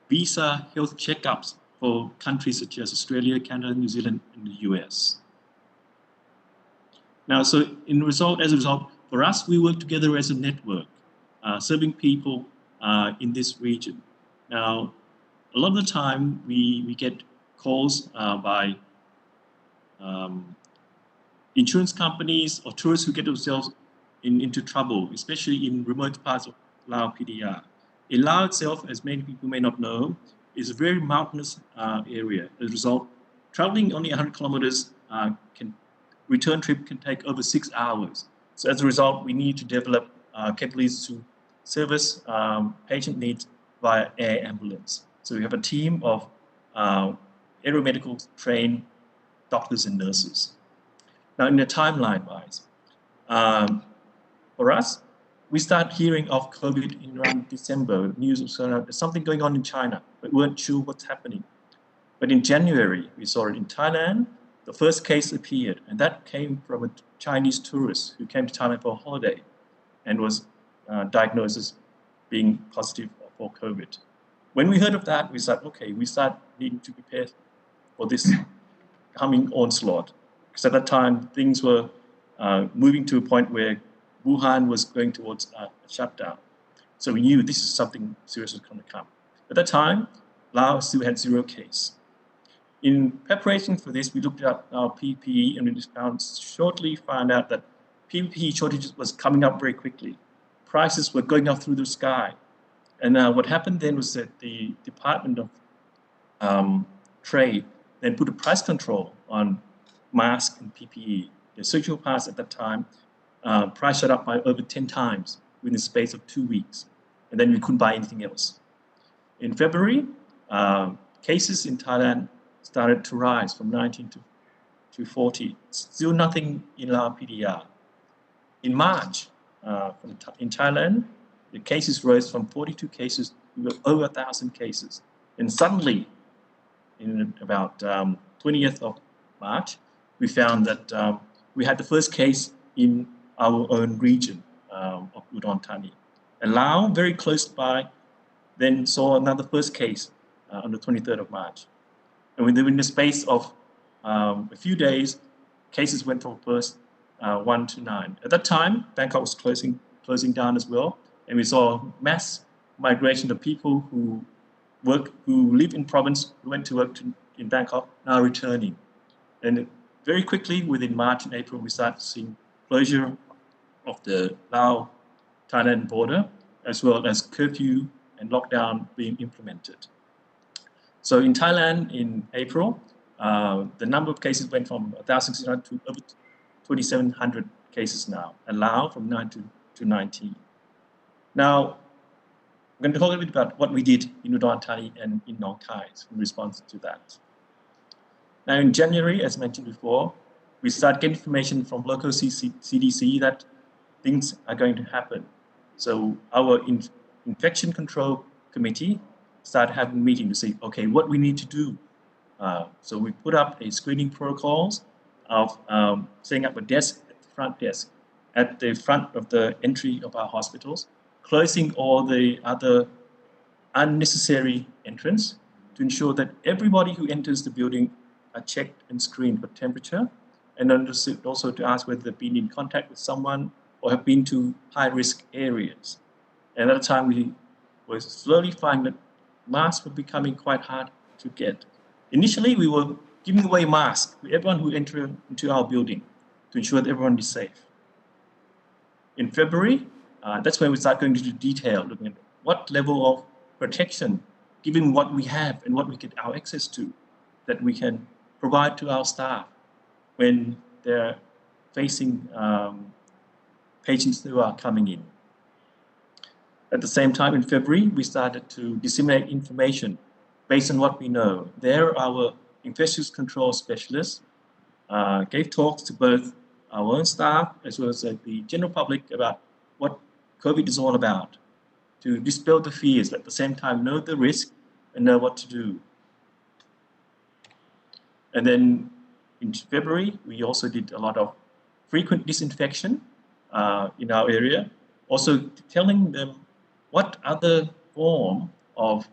visa health checkups for countries such as Australia, Canada, New Zealand, and the US. Now, so as a result, for us, we work together as a network, serving people in this region. Now, a lot of the time, we get calls by insurance companies or tourists who get themselves into trouble, especially in remote parts of Laos PDR. In Laos itself, as many people may not know, is a very mountainous area. As a result, traveling only 100 kilometers return trip can take over 6 hours. So as a result, we need to develop capabilities to service patient needs via air ambulance. So we have a team of aeromedical trained doctors and nurses. Now, in the timeline-wise, for us, we start hearing of COVID in around December. News was going on, there's something going on in China, but we weren't sure what's happening. But in January, we saw it in Thailand. The first case appeared, and that came from a Chinese tourist who came to Thailand for a holiday and was diagnosed as being positive for COVID. When we heard of that, we said, okay, we start needing to prepare for this coming onslaught. Because at that time, things were moving to a point where Wuhan was going towards a shutdown. So we knew this is something serious was going to come. At that time, Laos still had 0 case. In preparation for this, we looked at our PPE and we found out that PPE shortages was coming up very quickly. Prices were going up through the sky. And what happened then was that the Department of Trade then put a price control on masks and PPE. The surgical masks at that time, price shot up by over 10 times within the space of 2 weeks. And then we couldn't buy anything else. In February, cases in Thailand started to rise from 19 to 40. Still nothing in Laos PDR. In March, in Thailand, the cases rose from 42 cases to over 1,000 cases. And suddenly, in about 20th of March, we found that we had the first case in our own region of Udon Thani. And Laos, very close by, then saw another first case on the 23rd of March. And within the space of a few days, cases went from first 1 to 9. At that time, Bangkok was closing down as well, and we saw mass migration of people who live in province, who went to work in Bangkok, now returning. And very quickly, within March and April, we started seeing closure of the Lao-Thailand border, as well as curfew and lockdown being implemented. So in Thailand, in April, the number of cases went from 1,600 to over 2,700 cases now, and Laos from 9 to 19. Now, I'm going to talk a bit about what we did in Udon Thani and in Nong Khai in response to that. Now in January, as mentioned before, we started getting information from local CDC that things are going to happen. So our infection control committee started having meetings to say, okay, what we need to do. So we put up a screening protocols of setting up a desk at the front desk, at the front of the entry of our hospitals, closing all the other unnecessary entrance to ensure that everybody who enters the building are checked and screened for temperature, and also to ask whether they've been in contact with someone or have been to high-risk areas. And at the time, we were slowly finding that masks were becoming quite hard to get. Initially, we were giving away masks to everyone who entered into our building to ensure that everyone is safe. In February, that's when we start going into detail, looking at what level of protection, given what we have and what we get our access to, that we can provide to our staff when they're facing patients who are coming in. At the same time, in February, we started to disseminate information based on what we know. There, our infectious control specialists gave talks to both our own staff as well as the general public about what COVID is all about, to dispel the fears, but at the same time know the risk and know what to do. And then in February, we also did a lot of frequent disinfection in our area, also telling them what other form of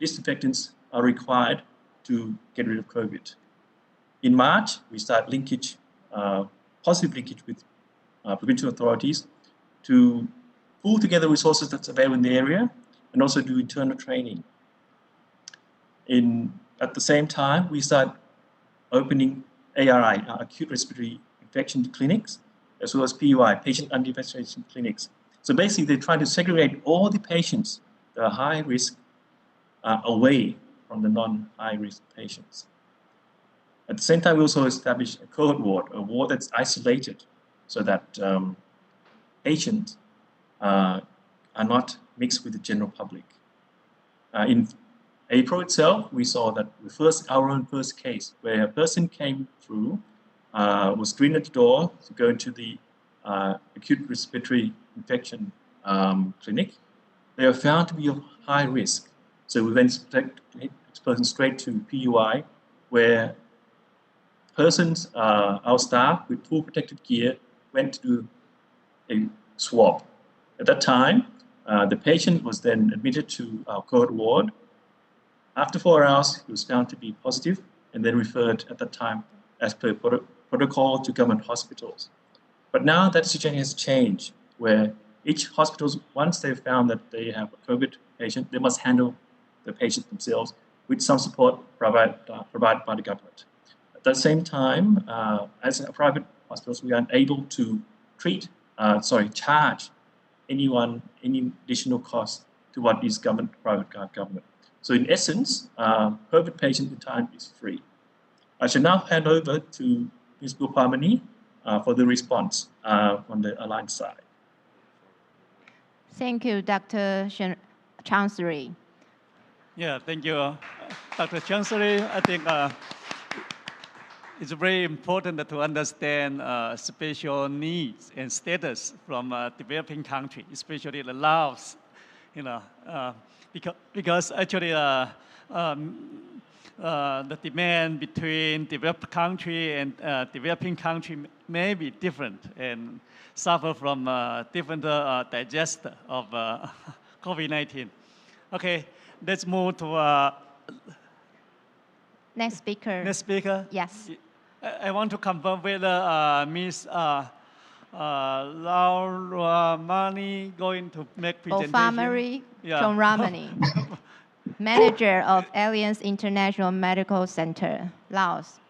disinfectants are required to get rid of COVID. In March, we start linkage, positive linkage with provincial authorities to pull together resources that's available in the area and also do internal training. At the same time, we start opening ARI, acute respiratory infection clinics, as well as PUI, patient under investigation clinics. So basically, they're trying to segregate all the patients that are high risk away from the non-high risk patients. At the same time, we also established a cohort ward, a ward that's isolated so that patients are not mixed with the general public. In April itself, we saw that our own first case where a person came through, was screened at the door to go into the acute respiratory infection clinic. They were found to be of high risk. So we then exposed straight to PUI, where persons, our staff with full protective gear, went to do a swab. At that time, the patient was then admitted to our cohort ward. After 4 hours, he was found to be positive and then referred at that time as per protocol to government hospitals. But now that situation has changed, where each hospital, once they've found that they have a COVID patient, they must handle the patient themselves with some support provided by the government. At the same time, as a private hospitals, we are unable to charge anyone any additional cost to what is private government. So in essence, COVID patient time is free. I shall now hand over to Ms. Gopamani for the response on the Alliance side. Thank you, Dr. Chancery. Yeah, thank you, Dr. Chancery. I think it's very important to understand special needs and status from developing countries, especially the Laos, because actually the demand between developed country and developing country may be different and suffer from different digester of COVID-19. Okay, let's move to next speaker. Next speaker. Yes. I want to confirm whether Ms. Laura Mani going to make presentation. Ofamari Chongramani, Manager of Alliance International Medical Center, Laos.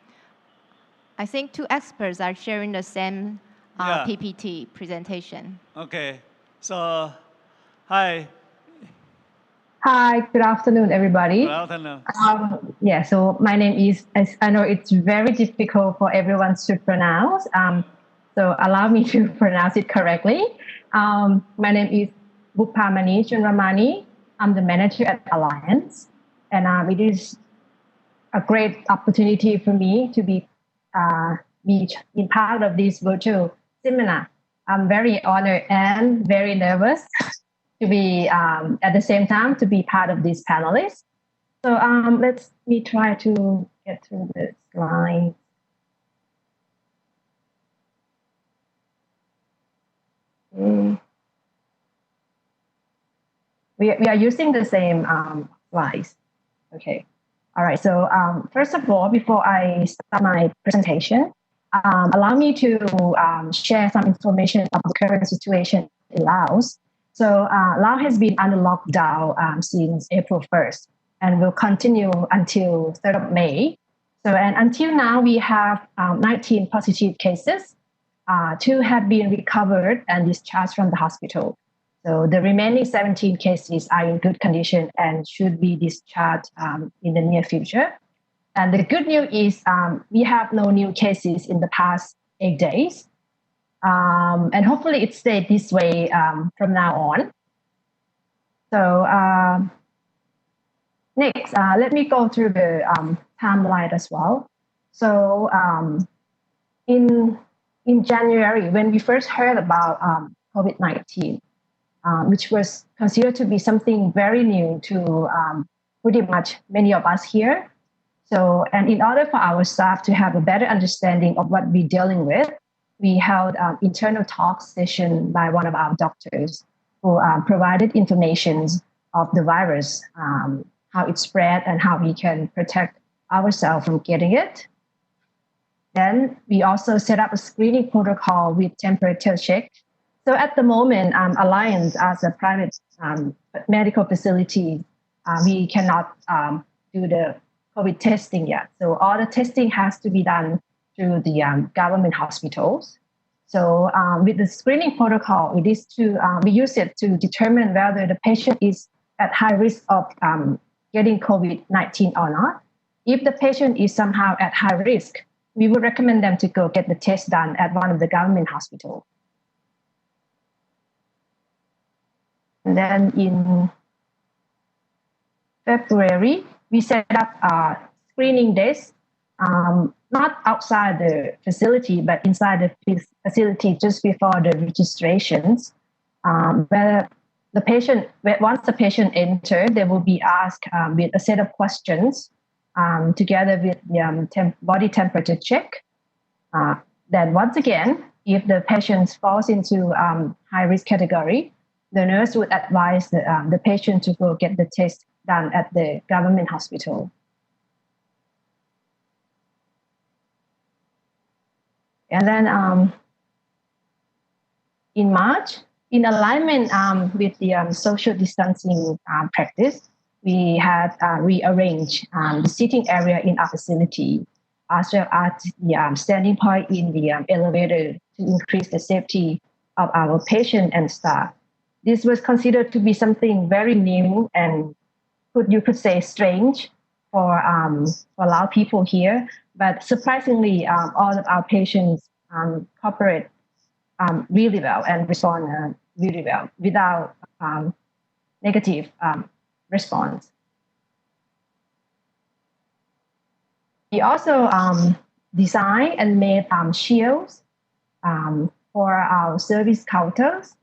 I think two experts are sharing the same PPT presentation. Okay, so hi. Hi, good afternoon, everybody. Good afternoon. So my name is, I know it's very difficult for everyone to pronounce, so allow me to pronounce it correctly. My name is Bupamani Chundramani. I'm the manager at Alliance, and it is a great opportunity for me to be in part of this virtual seminar. I'm very honored and very nervous to be at the same time to be part of this panelist. So let me try to get through the slide. We are using the same slides. Okay. All right. So first of all, before I start my presentation, allow me to share some information about the current situation in Laos. So Laos has been under lockdown since April 1st and will continue until 3rd of May. So and until now, we have 19 positive cases. 2 have been recovered and discharged from the hospital. So the remaining 17 cases are in good condition and should be discharged in the near future. And the good news is we have no new cases in the past 8 days. And hopefully it stays this way from now on. So next, let me go through the timeline as well. So in January, when we first heard about COVID-19, which was considered to be something very new to pretty much many of us here. So, and in order for our staff to have a better understanding of what we're dealing with, we held internal talk session by one of our doctors who provided information of the virus, how it spread and how we can protect ourselves from getting it. Then we also set up a screening protocol with temperature check. So at the moment, Alliance as a private medical facility, we cannot do the COVID testing yet. So all the testing has to be done through the government hospitals. So with the screening protocol, it is to we use it to determine whether the patient is at high risk of getting COVID-19 or not. If the patient is somehow at high risk, we would recommend them to go get the test done at one of the government hospitals. And then in February, we set up screening days, not outside the facility, but inside the facility just before the registrations, where the patient, once the patient enters, they will be asked with a set of questions together with the body temperature check. Then once again, if the patient falls into high risk category, the nurse would advise the patient to go get the test done at the government hospital. And then in March, in alignment with the social distancing practice, we had rearranged the seating area in our facility, as well as the standing point in the elevator to increase the safety of our patient and staff. This was considered to be something very new and you could say strange for a lot of people here. But surprisingly, all of our patients cooperate really well and respond really well without negative response. We also designed and made shields for our service counters,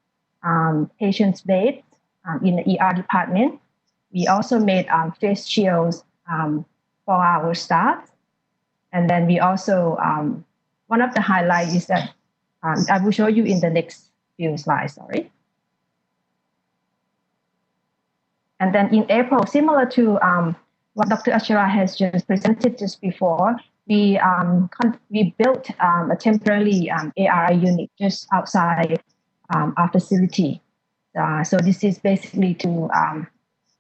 patients' beds in the ER department. We also made face shields for our staff. And then we also, one of the highlights is that I will show you in the next few slides, sorry. And then in April, similar to what Dr. Ashira has just presented just before, we built a temporary ARI unit just outside our facility. So this is basically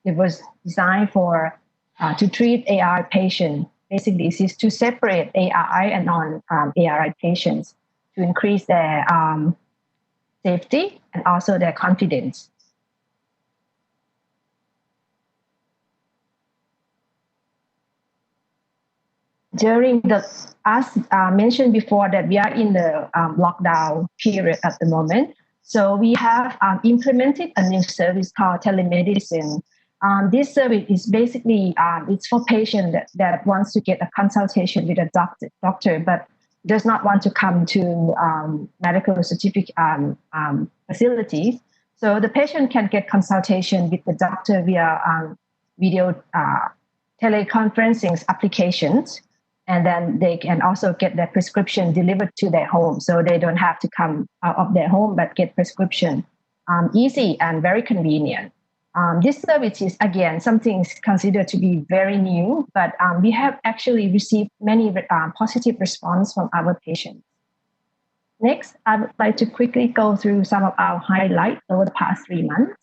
it was designed for to treat ARI patients. Basically, this is to separate ARI and non-ARI patients to increase their safety and also their confidence. During as mentioned before, that we are in the lockdown period at the moment. So we have implemented a new service called telemedicine. This service is basically it's for patients that wants to get a consultation with a doctor, but does not want to come to medical certificate facilities. So the patient can get consultation with the doctor via video teleconferencing applications, and then they can also get their prescription delivered to their home. So they don't have to come out of their home, but get prescription easy and very convenient. This service is, again, something considered to be very new, but we have actually received many positive response from our patients. Next, I would like to quickly go through some of our highlights over the past 3 months.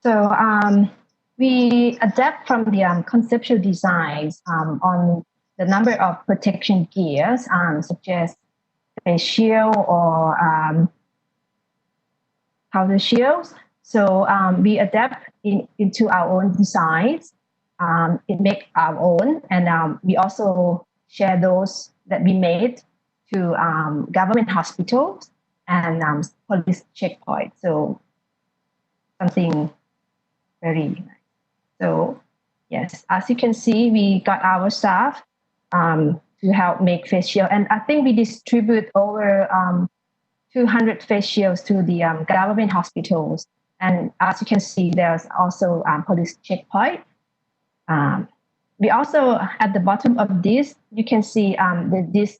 So we adapt from the conceptual designs on the number of protection gears, such as face shield or powder shields. So we adapt into our own designs, make our own, and we also share those that we made to government hospitals and police checkpoints. So something very nice. So yes, as you can see, we got our staff to help make face shield, and I think we distribute over 200 face shields to the government hospitals. And as you can see, there's also police checkpoint. We also, at the bottom of this, you can see this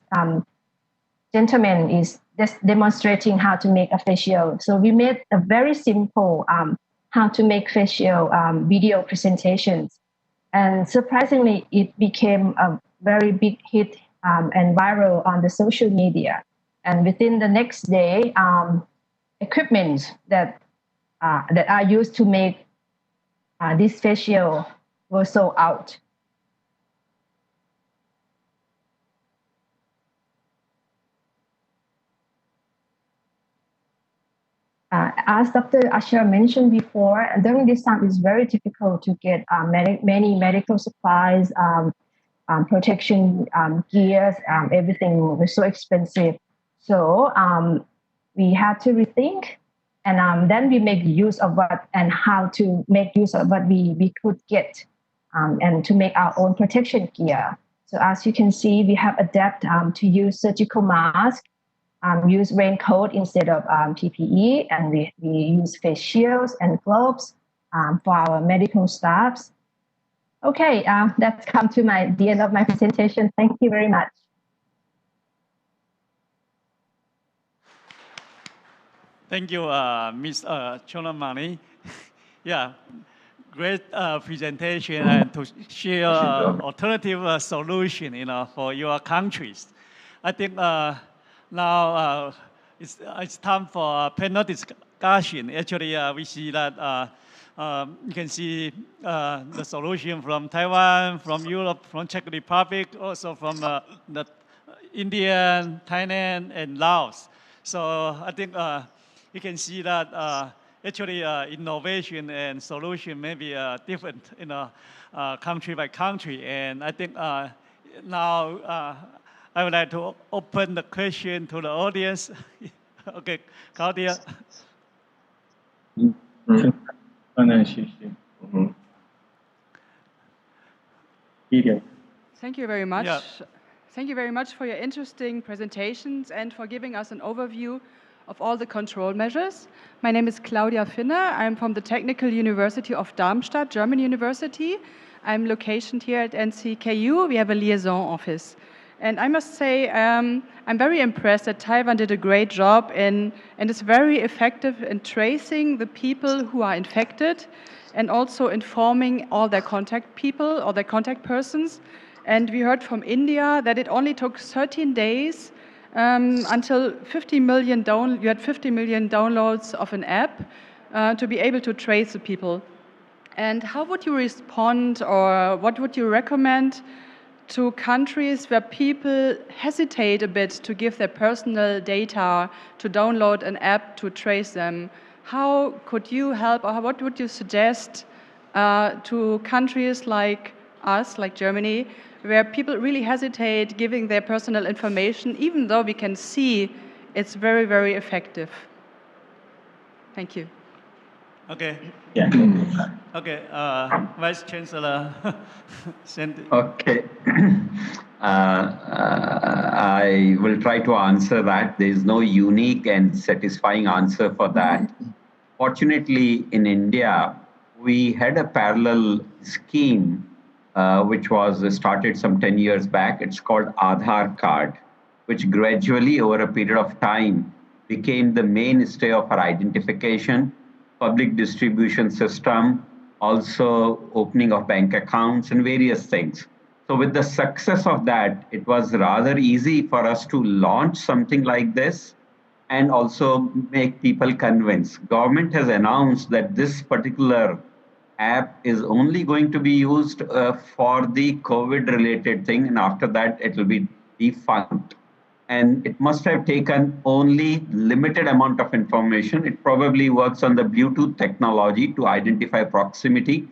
gentleman is just demonstrating how to make a face shield. So we made a very simple how to make face shield video presentations. And surprisingly, it became a very big hit and viral on the social media. And within the next day, equipment that are used to make this face shield were sold out. As Dr. Asher mentioned before, during this time, it's very difficult to get many medical supplies, protection gears, everything was so expensive. So we had to rethink, and then we make use of what and how to make use of what we could get, and to make our own protection gear. So as you can see, we have adapted to use surgical mask, use raincoat instead of PPE, and we use face shields and gloves for our medical staffs. Okay, that's come to the end of my presentation. Thank you very much. Thank you, Ms. Chonamani. Yeah, great presentation and to share alternative solution, for your countries. I think now it's time for panel discussion. Actually, we see that you can see the solution from Taiwan, from Europe, from Czech Republic, also from the India, Thailand, and Laos. So I think you can see that actually innovation and solution may be different, country by country. And I think now I would like to open the question to the audience. Okay, Claudia. Thank you very much. Yeah. Thank you very much for your interesting presentations and for giving us an overview of all the control measures. My name is Claudia Finner. I'm from the Technical University of Darmstadt, German university. I'm located here at NCKU. We have a liaison office. And I must say, I'm very impressed that Taiwan did a great job and is very effective in tracing the people who are infected and also informing all their contact people or their contact persons. And we heard from India that it only took 13 days until 50 million you had 50 million downloads of an app to be able to trace the people. And how would you respond, or what would you recommend to countries where people hesitate a bit to give their personal data to download an app to trace them? How could you help, or what would you suggest to countries like us, like Germany, where people really hesitate giving their personal information, even though we can see it's very, very effective. Thank you. Okay. Yeah. Okay, Vice Chancellor. Okay. I will try to answer that. There is no unique and satisfying answer for that. Fortunately, in India, we had a parallel scheme which was started some 10 years back. It's called Aadhaar card, which gradually over a period of time became the mainstay of our identification, public distribution system, also opening of bank accounts and various things. So with the success of that, it was rather easy for us to launch something like this and also make people convinced. Government has announced that this particular app is only going to be used for the COVID-related thing, and after that, it will be defunct. And it must have taken only limited amount of information. It probably works on the Bluetooth technology to identify proximity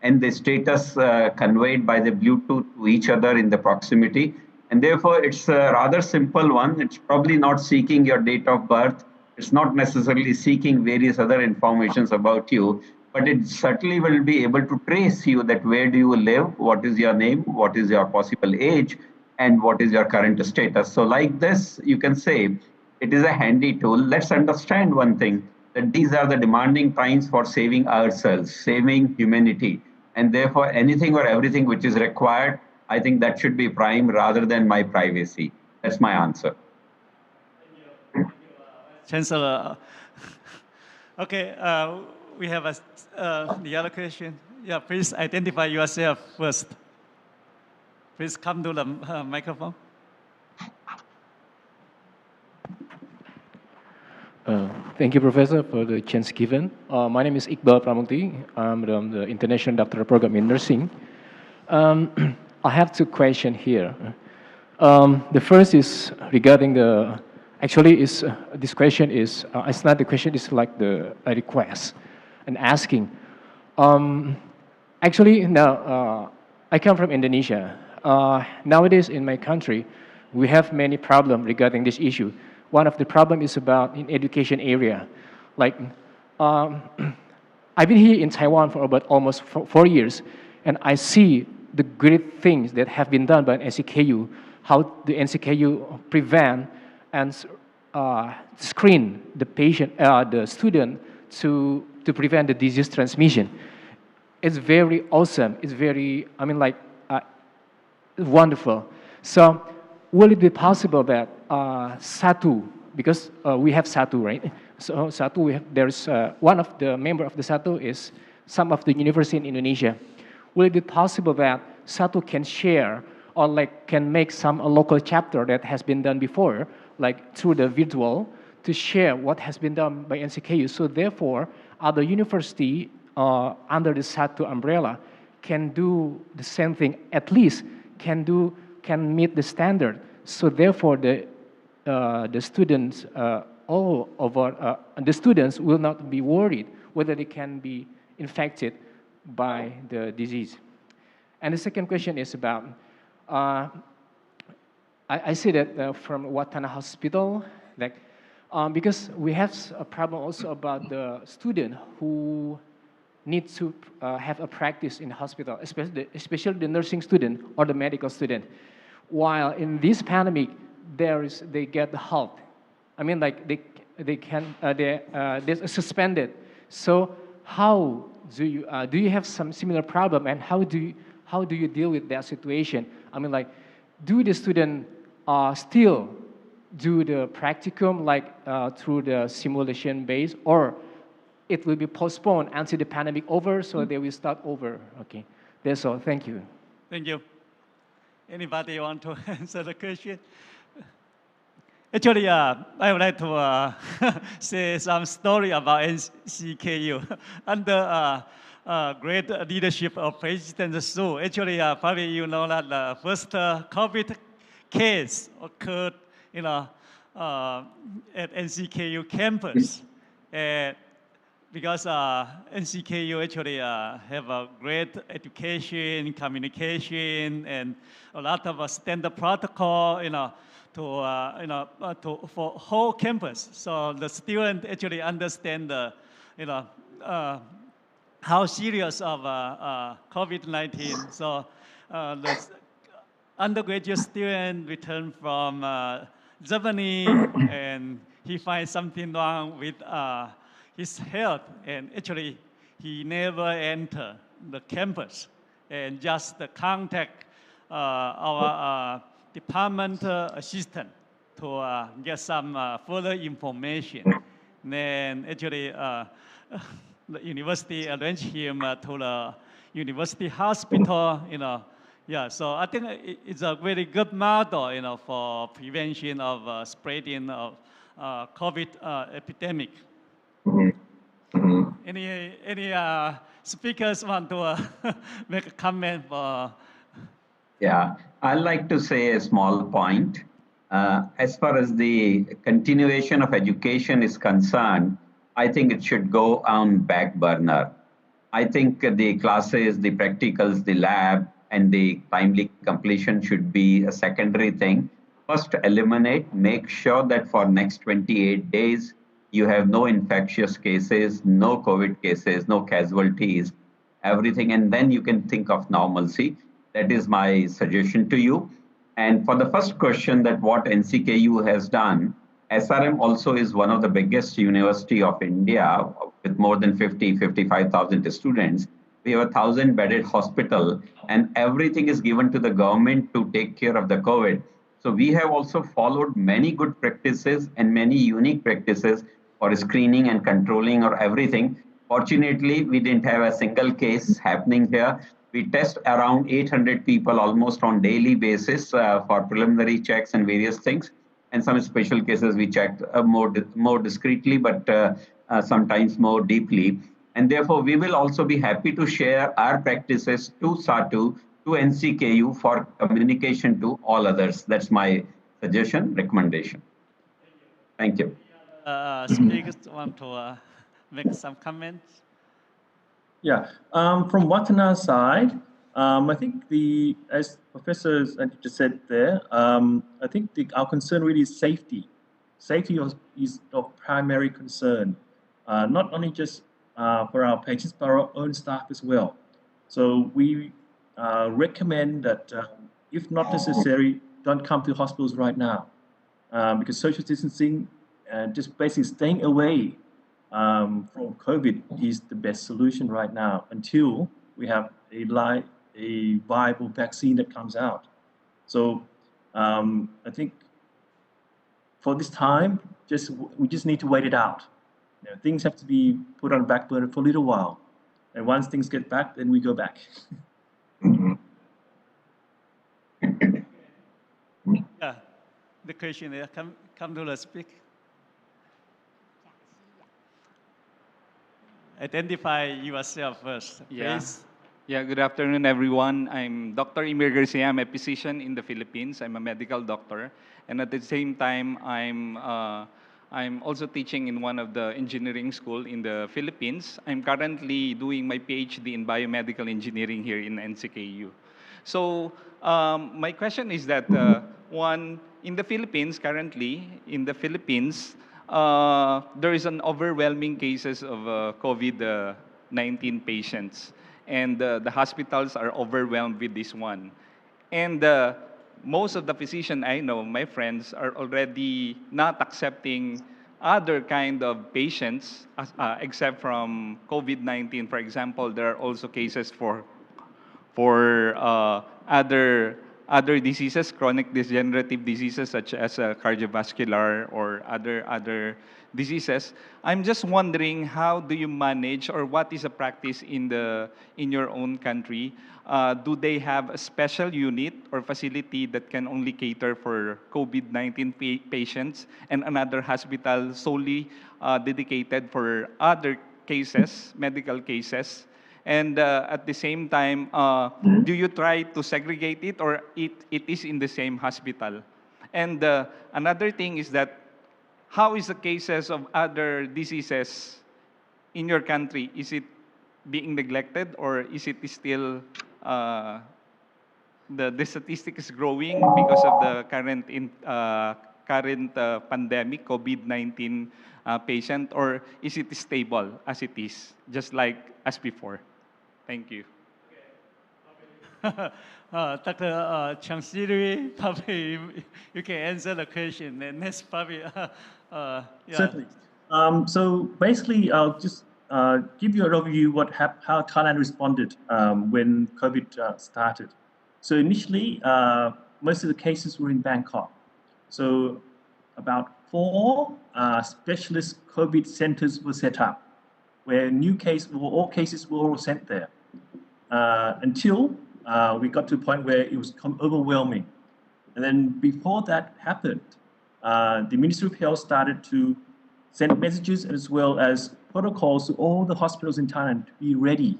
and the status conveyed by the Bluetooth to each other in the proximity. And therefore, it's a rather simple one. It's probably not seeking your date of birth. It's not necessarily seeking various other informations about you, but it certainly will be able to trace you that where do you live, what is your name, what is your possible age, and what is your current status. So like this, you can say it is a handy tool. Let's understand one thing, that these are the demanding times for saving ourselves, saving humanity. And therefore, anything or everything which is required, I think that should be prime rather than my privacy. That's my answer. Thank you, Chancellor. Okay, we have the other question. Yeah, please identify yourself first. Please come to the microphone. Thank you, Professor, for the chance given. My name is Iqbal Pramukti. I'm from the International Doctoral Program in Nursing. I have two questions here. The first is regarding the, actually is, this question is, it's not the question, it's like a request and asking. Actually, now, I come from Indonesia. Nowadays in my country, we have many problems regarding this issue. One of the problem is about in education area. Like, I've been here in Taiwan for about almost 4 years, and I see the great things that have been done by NCKU, how the NCKU prevent and screen the patient, the student to prevent the disease transmission. It's very awesome. It's very, I mean, like, wonderful. So, will it be possible that SATU, because we have SATU, right? So SATU, there's one of the member of the SATU is some of the university in Indonesia. Will it be possible that SATU can share or like can make some local chapter that has been done before, like through the virtual, to share what has been done by NCKU? So therefore, other university under the SATU umbrella can do the same thing, at least can meet the standard. So therefore, the students all over the students will not be worried whether they can be infected by the disease. And the second question is about I see that from Watana Hospital, like because we have a problem also about the student who need to have a practice in the hospital, especially the nursing student or the medical student. While in this pandemic, they get the help. I mean, like they're suspended. So how do you have some similar problem, and how do you deal with that situation? I mean, like, do the student still do the practicum like through the simulation base, or it will be postponed until the pandemic over, so they will start over? Okay, that's all. Thank you. Thank you. Anybody want to answer the question? Actually, I would like to say some story about NCKU. Under great leadership of President Su, actually, probably you know that the first COVID case occurred, at NCKU campus. And because NCKU actually have a great education, communication, and a lot of standard protocol, for whole campus. So the student actually understand the, how serious of COVID-19. So the undergraduate student returned from Germany, and he finds something wrong with his health, and actually he never entered the campus, and just contact our department assistant to get some further information. Then actually the university arranged him to the university hospital, Yeah, so I think it's a very good model, for prevention of spreading of COVID epidemic. Any speakers want to make a comment for? Yeah, I'd like to say a small point. As far as the continuation of education is concerned, I think it should go on back burner. I think the classes, the practicals, the lab, and the timely completion should be a secondary thing. First, eliminate, make sure that for next 28 days, you have no infectious cases, no COVID cases, no casualties, everything, and then you can think of normalcy. That is my suggestion to you. And for the first question, that what NCKU has done, SRM also is one of the biggest university of India with more than 55,000 students. We have a 1,000-bedded hospital, and everything is given to the government to take care of the COVID. So we have also followed many good practices and many unique practices for screening and controlling or everything. Fortunately, we didn't have a single case happening here. We test around 800 people almost on daily basis for preliminary checks and various things. And some special cases we checked more discreetly, but sometimes more deeply. And therefore, we will also be happy to share our practices to SATU, to NCKU for communication to all others. That's my suggestion, recommendation. Thank you. Speakers want to make some comments? Yeah, from Watana's side, I think as Professor just said there, I think our concern really is safety. Safety is of primary concern, not only just for our patients, but our own staff as well. So we recommend that if not necessary, don't come to hospitals right now, because social distancing and just basically staying away from COVID is the best solution right now until we have a viable vaccine that comes out. So I think for this time, we just need to wait it out. Things have to be put on the back burner for a little while. And once things get back, then we go back. Yeah, the question there, come to the speak. Identify yourself first, please. Yeah, good afternoon, everyone. I'm Dr. Emir Garcia. I'm a physician in the Philippines. I'm a medical doctor. And at the same time, I'm also teaching in one of the engineering school in the Philippines. I'm currently doing my PhD in biomedical engineering here in NCKU. So my question is that, one, in the Philippines, currently, there is an overwhelming cases of COVID-19 patients. And the hospitals are overwhelmed with this one. And most of the physicians I know, my friends, are already not accepting other kind of patients except from COVID-19. For example, there are also cases for other diseases, chronic degenerative diseases such as cardiovascular or other diseases. I'm just wondering, how do you manage, or what is a practice in your own country? Do they have a special unit or facility that can only cater for COVID-19 patients, and another hospital solely dedicated for other cases, medical cases? And at the same time, do you try to segregate it, or it is in the same hospital? And another thing is that, how is the cases of other diseases in your country, is it being neglected, or is it still the statistic is growing because of the current pandemic, COVID-19 patient, or is it stable as it is, just like as before? Thank you. Dr. Chang Siri, probably you can answer the question. And next, probably, yeah. Certainly. So basically, I'll just give you an overview how Thailand responded when COVID started. So initially, most of the cases were in Bangkok. So about 4 specialist COVID centers were set up, where all cases were all sent there until we got to a point where it was overwhelming. And then before that happened, the Ministry of Health started to send messages as well as protocols to all the hospitals in Thailand to be ready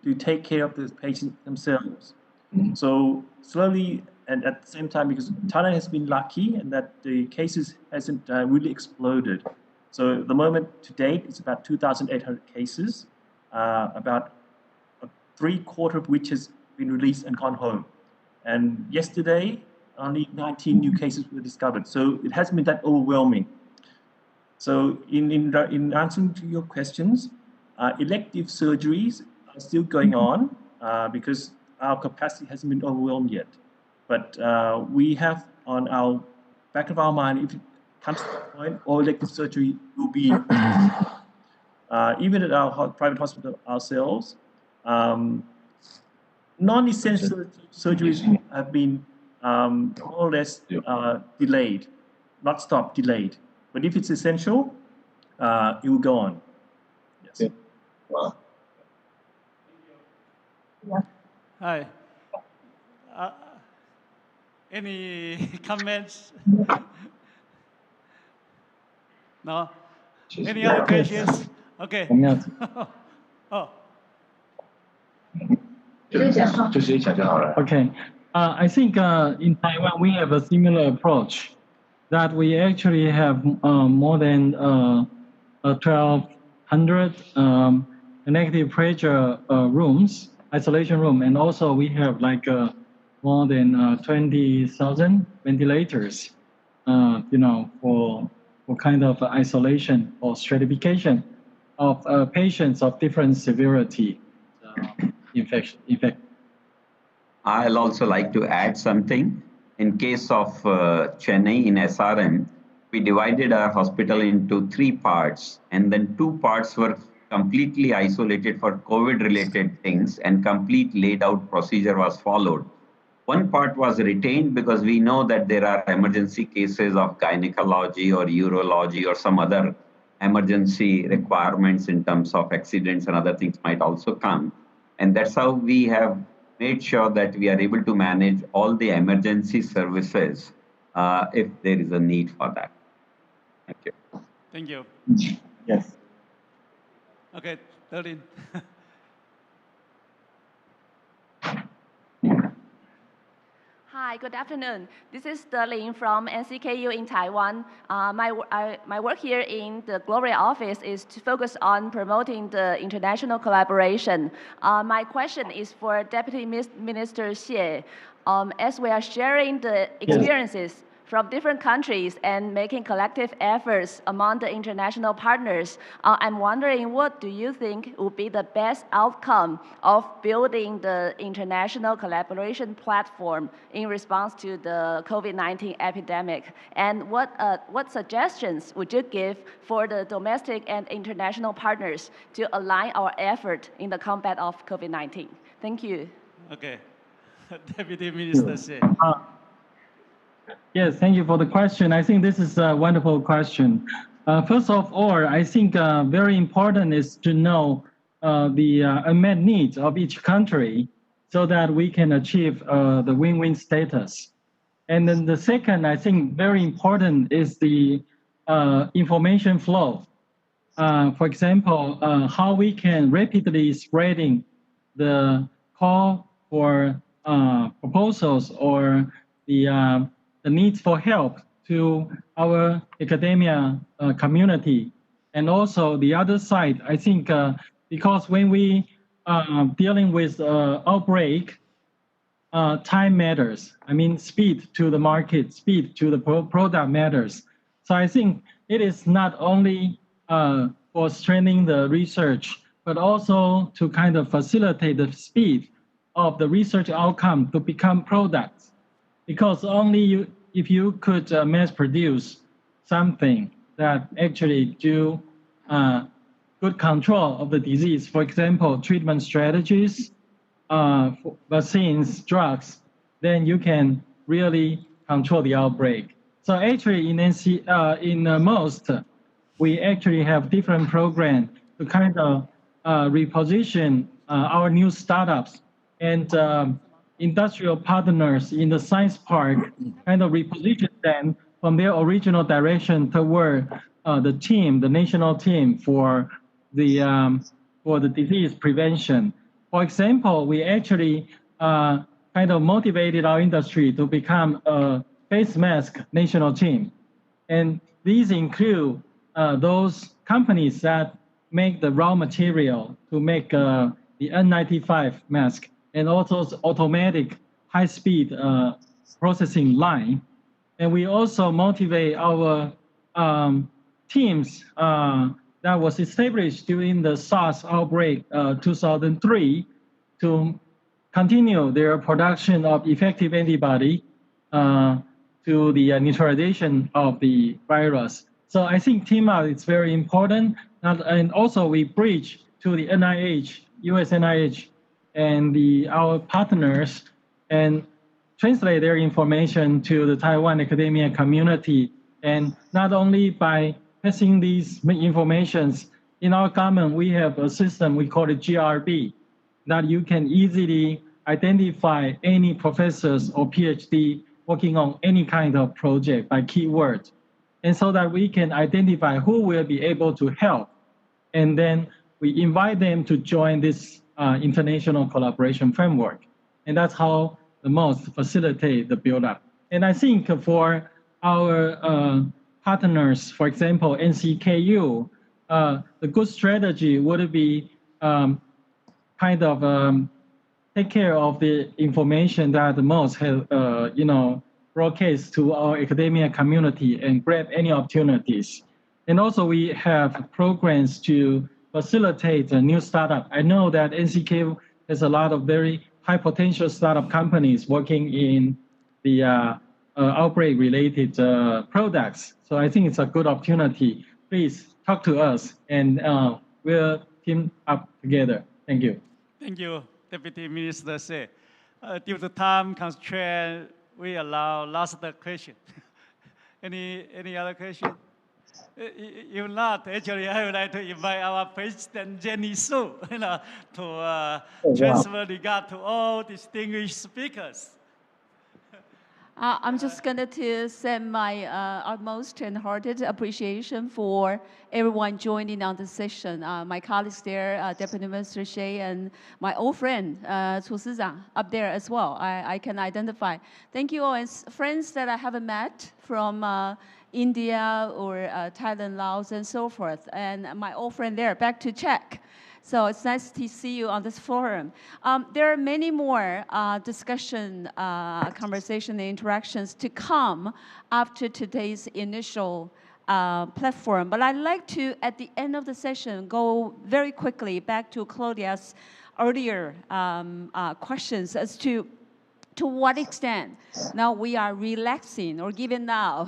to take care of the patients themselves. So slowly, and at the same time, because Thailand has been lucky and that the cases hasn't really exploded. So at the moment to date, it's about 2,800 cases, about 3/4 of which has been released and gone home. And yesterday, only 19 new cases were discovered. So it hasn't been that overwhelming. So in answering to your questions, elective surgeries are still going on because our capacity hasn't been overwhelmed yet. But we have on our back of our mind, if it comes to that point, all elective surgery will be even at our private hospital ourselves. Non-essential surgeries have been more or less delayed, not stopped, delayed. But if it's essential, it will go on. Yes. Yeah. Wow. Yeah. Hi. Any comments? No? Any other questions? Okay. Oh. Okay. I think in Taiwan we have a similar approach that we actually have more than 1,200 negative pressure rooms, isolation room, and also we have like more than 20,000 ventilators, for kind of isolation or stratification of patients of different severity infection. I'll also like to add something. In case of Chennai in SRM, we divided our hospital into 3 parts, and then 2 parts were completely isolated for COVID-related things, and complete laid-out procedure was followed. 1 part was retained because we know that there are emergency cases of gynecology or urology or some other emergency requirements in terms of accidents and other things might also come. And that's how we have made sure that we are able to manage all the emergency services if there is a need for that. Thank you. Thank you. Yes. Okay, Darlene. Hi, good afternoon. This is Darlene from NCKU in Taiwan. My work here in the Gloria office is to focus on promoting the international collaboration. My question is for Deputy Minister Xie. As we are sharing the experiences from different countries and making collective efforts among the international partners, I'm wondering, what do you think would be the best outcome of building the international collaboration platform in response to the COVID-19 epidemic? And what suggestions would you give for the domestic and international partners to align our effort in the combat of COVID-19? Thank you. Okay. Deputy Minister Xie. Yes, thank you for the question. I think this is a wonderful question. First of all, I think very important is to know the unmet needs of each country so that we can achieve the win-win status. And then the second, I think very important is the information flow. For example, how we can rapidly spreading the call for proposals or the needs for help to our academia community And also the other side, I think, because when we dealing with outbreak, time matters. I mean, speed to the market, speed to the product matters. So I think it is not only for strengthening the research, but also to kind of facilitate the speed of the research outcome to become products. Because only if you could mass produce something that actually do good control of the disease, for example, treatment strategies, vaccines, drugs, then you can really control the outbreak. So actually in most, we actually have different programs to kind of reposition our new startups and industrial partners in the science park, kind of reposition them from their original direction toward the team, the national team for the disease prevention. For example, we actually kind of motivated our industry to become a face mask national team. And these include those companies that make the raw material to make the N95 mask and also automatic high-speed processing line. And we also motivate our teams that was established during the SARS outbreak 2003 to continue their production of effective antibody to the neutralization of the virus. So I think team up is very important. And also we bridge to the NIH, US NIH, and our partners and translate their information to the Taiwan academia community. And not only by passing these informations, in our government, we have a system, we call it GRB, that you can easily identify any professors or PhD working on any kind of project by keyword. And so that we can identify who will be able to help. And then we invite them to join this international collaboration framework. And that's how the most facilitate the build-up. And I think for our partners, for example, NCKU, the good strategy would be kind of take care of the information that the most have, broadcast to our academia community and grab any opportunities. And also we have programs to facilitate a new startup. I know that NCKU has a lot of very high potential startup companies working in the outbreak-related products. So I think it's a good opportunity. Please talk to us, and we'll team up together. Thank you. Thank you, Deputy Minister Say. Due to time constraint, we allow last question. Any other question? If not, actually, I would like to invite our President Jenny Su, to transfer regard to all distinguished speakers. I'm just going to send my utmost and hearted appreciation for everyone joining on the session. My colleagues there, Deputy Minister Shea, and my old friend, Chu Sizang, up there as well. I can identify. Thank you all, as friends that I haven't met from India or Thailand, Laos, and so forth. And my old friend there, back to Czech. So it's nice to see you on this forum. There are many more discussion, conversation, and interactions to come after today's initial platform. But I'd like to, at the end of the session, go very quickly back to Claudia's earlier questions as to what extent now we are relaxing or giving now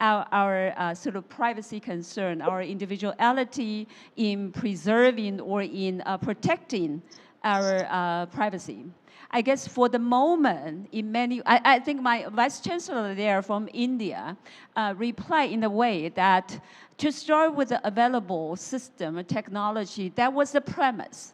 our sort of privacy concern, our individuality in preserving or in protecting our privacy. I guess for the moment, in many, I think my Vice Chancellor there from India replied in a way that to start with the available system, technology, that was the premise.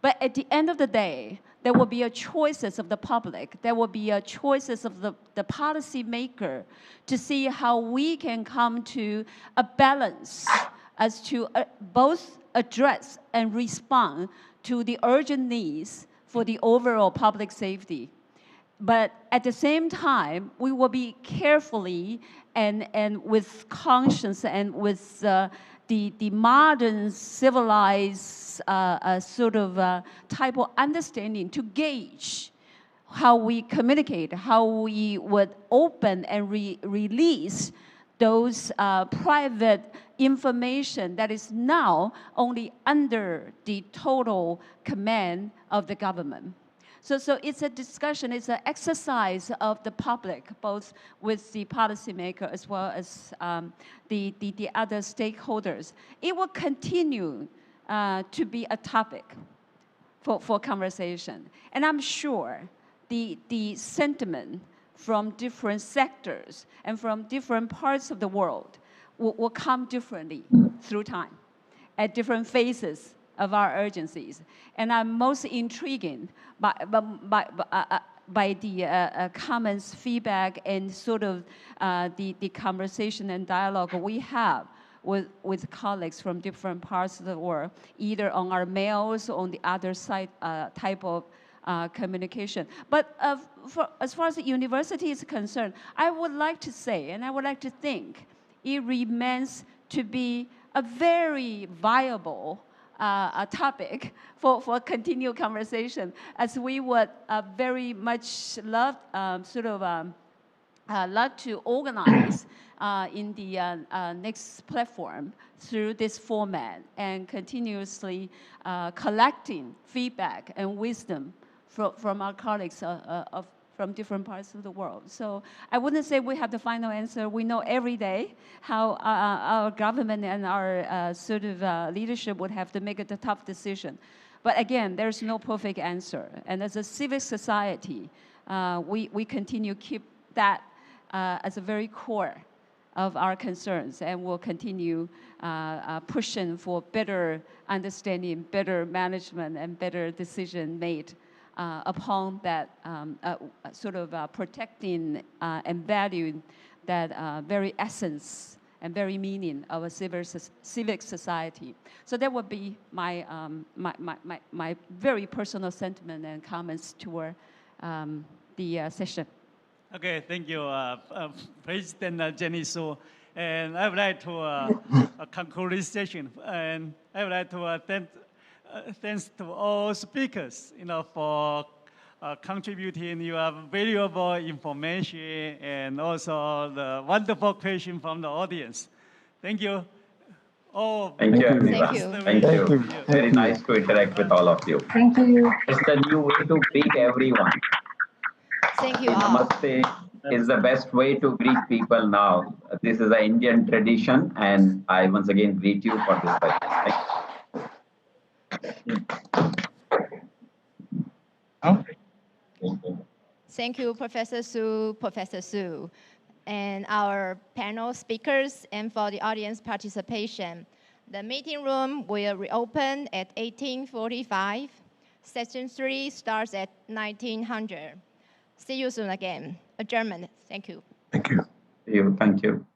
But at the end of the day, there will be a choices of the public. There will be a choices of the policy maker to see how we can come to a balance as to both address and respond to the urgent needs for the overall public safety. But at the same time, we will be carefully and with conscience and with the modern civilized sort of type of understanding to gauge how we communicate, how we would open and release those private information that is now only under the total command of the government. So it's a discussion, it's an exercise of the public, both with the policymaker as well as the other stakeholders. It will continue to be a topic for conversation. And I'm sure the sentiment from different sectors and from different parts of the world will come differently through time, at different phases of our urgencies. And I'm most intrigued by the comments, feedback, and sort of the conversation and dialogue we have with colleagues from different parts of the world, either on our mails or on the other side type of communication. But as far as the university is concerned, I would like to say, and I would like to think, it remains to be a very viable topic for continued conversation, as we would very much love love to organize in the next platform through this format and continuously collecting feedback and wisdom from our colleagues from different parts of the world. So I wouldn't say we have the final answer. We know every day how our government and our sort of leadership would have to make a tough decision. But again, there's no perfect answer. And as a civic society, we continue to keep that as a very core of our concerns, and we'll continue pushing for better understanding, better management, and better decision made upon that sort of protecting and valuing that very essence and very meaning of a civic society. So that would be my my very personal sentiment and comments toward the session. Okay, thank you, President Jenny Su. And I would like to conclude this session. And I would like to thanks to all speakers, for contributing your valuable information and also the wonderful question from the audience. Thank you. Oh, thank you, everyone. Thank you. Very nice to interact with all of you. Thank you. It's the new way to greet everyone. Thank you all. Namaste is the best way to greet people now. This is an Indian tradition, and I once again greet you for this session. Thank you, Professor Su, and our panel speakers, and for the audience participation. The meeting room will reopen at 18:45. Session 3 starts at 1900. See you soon again. Adjournment. Thank you. Thank you. Thank you.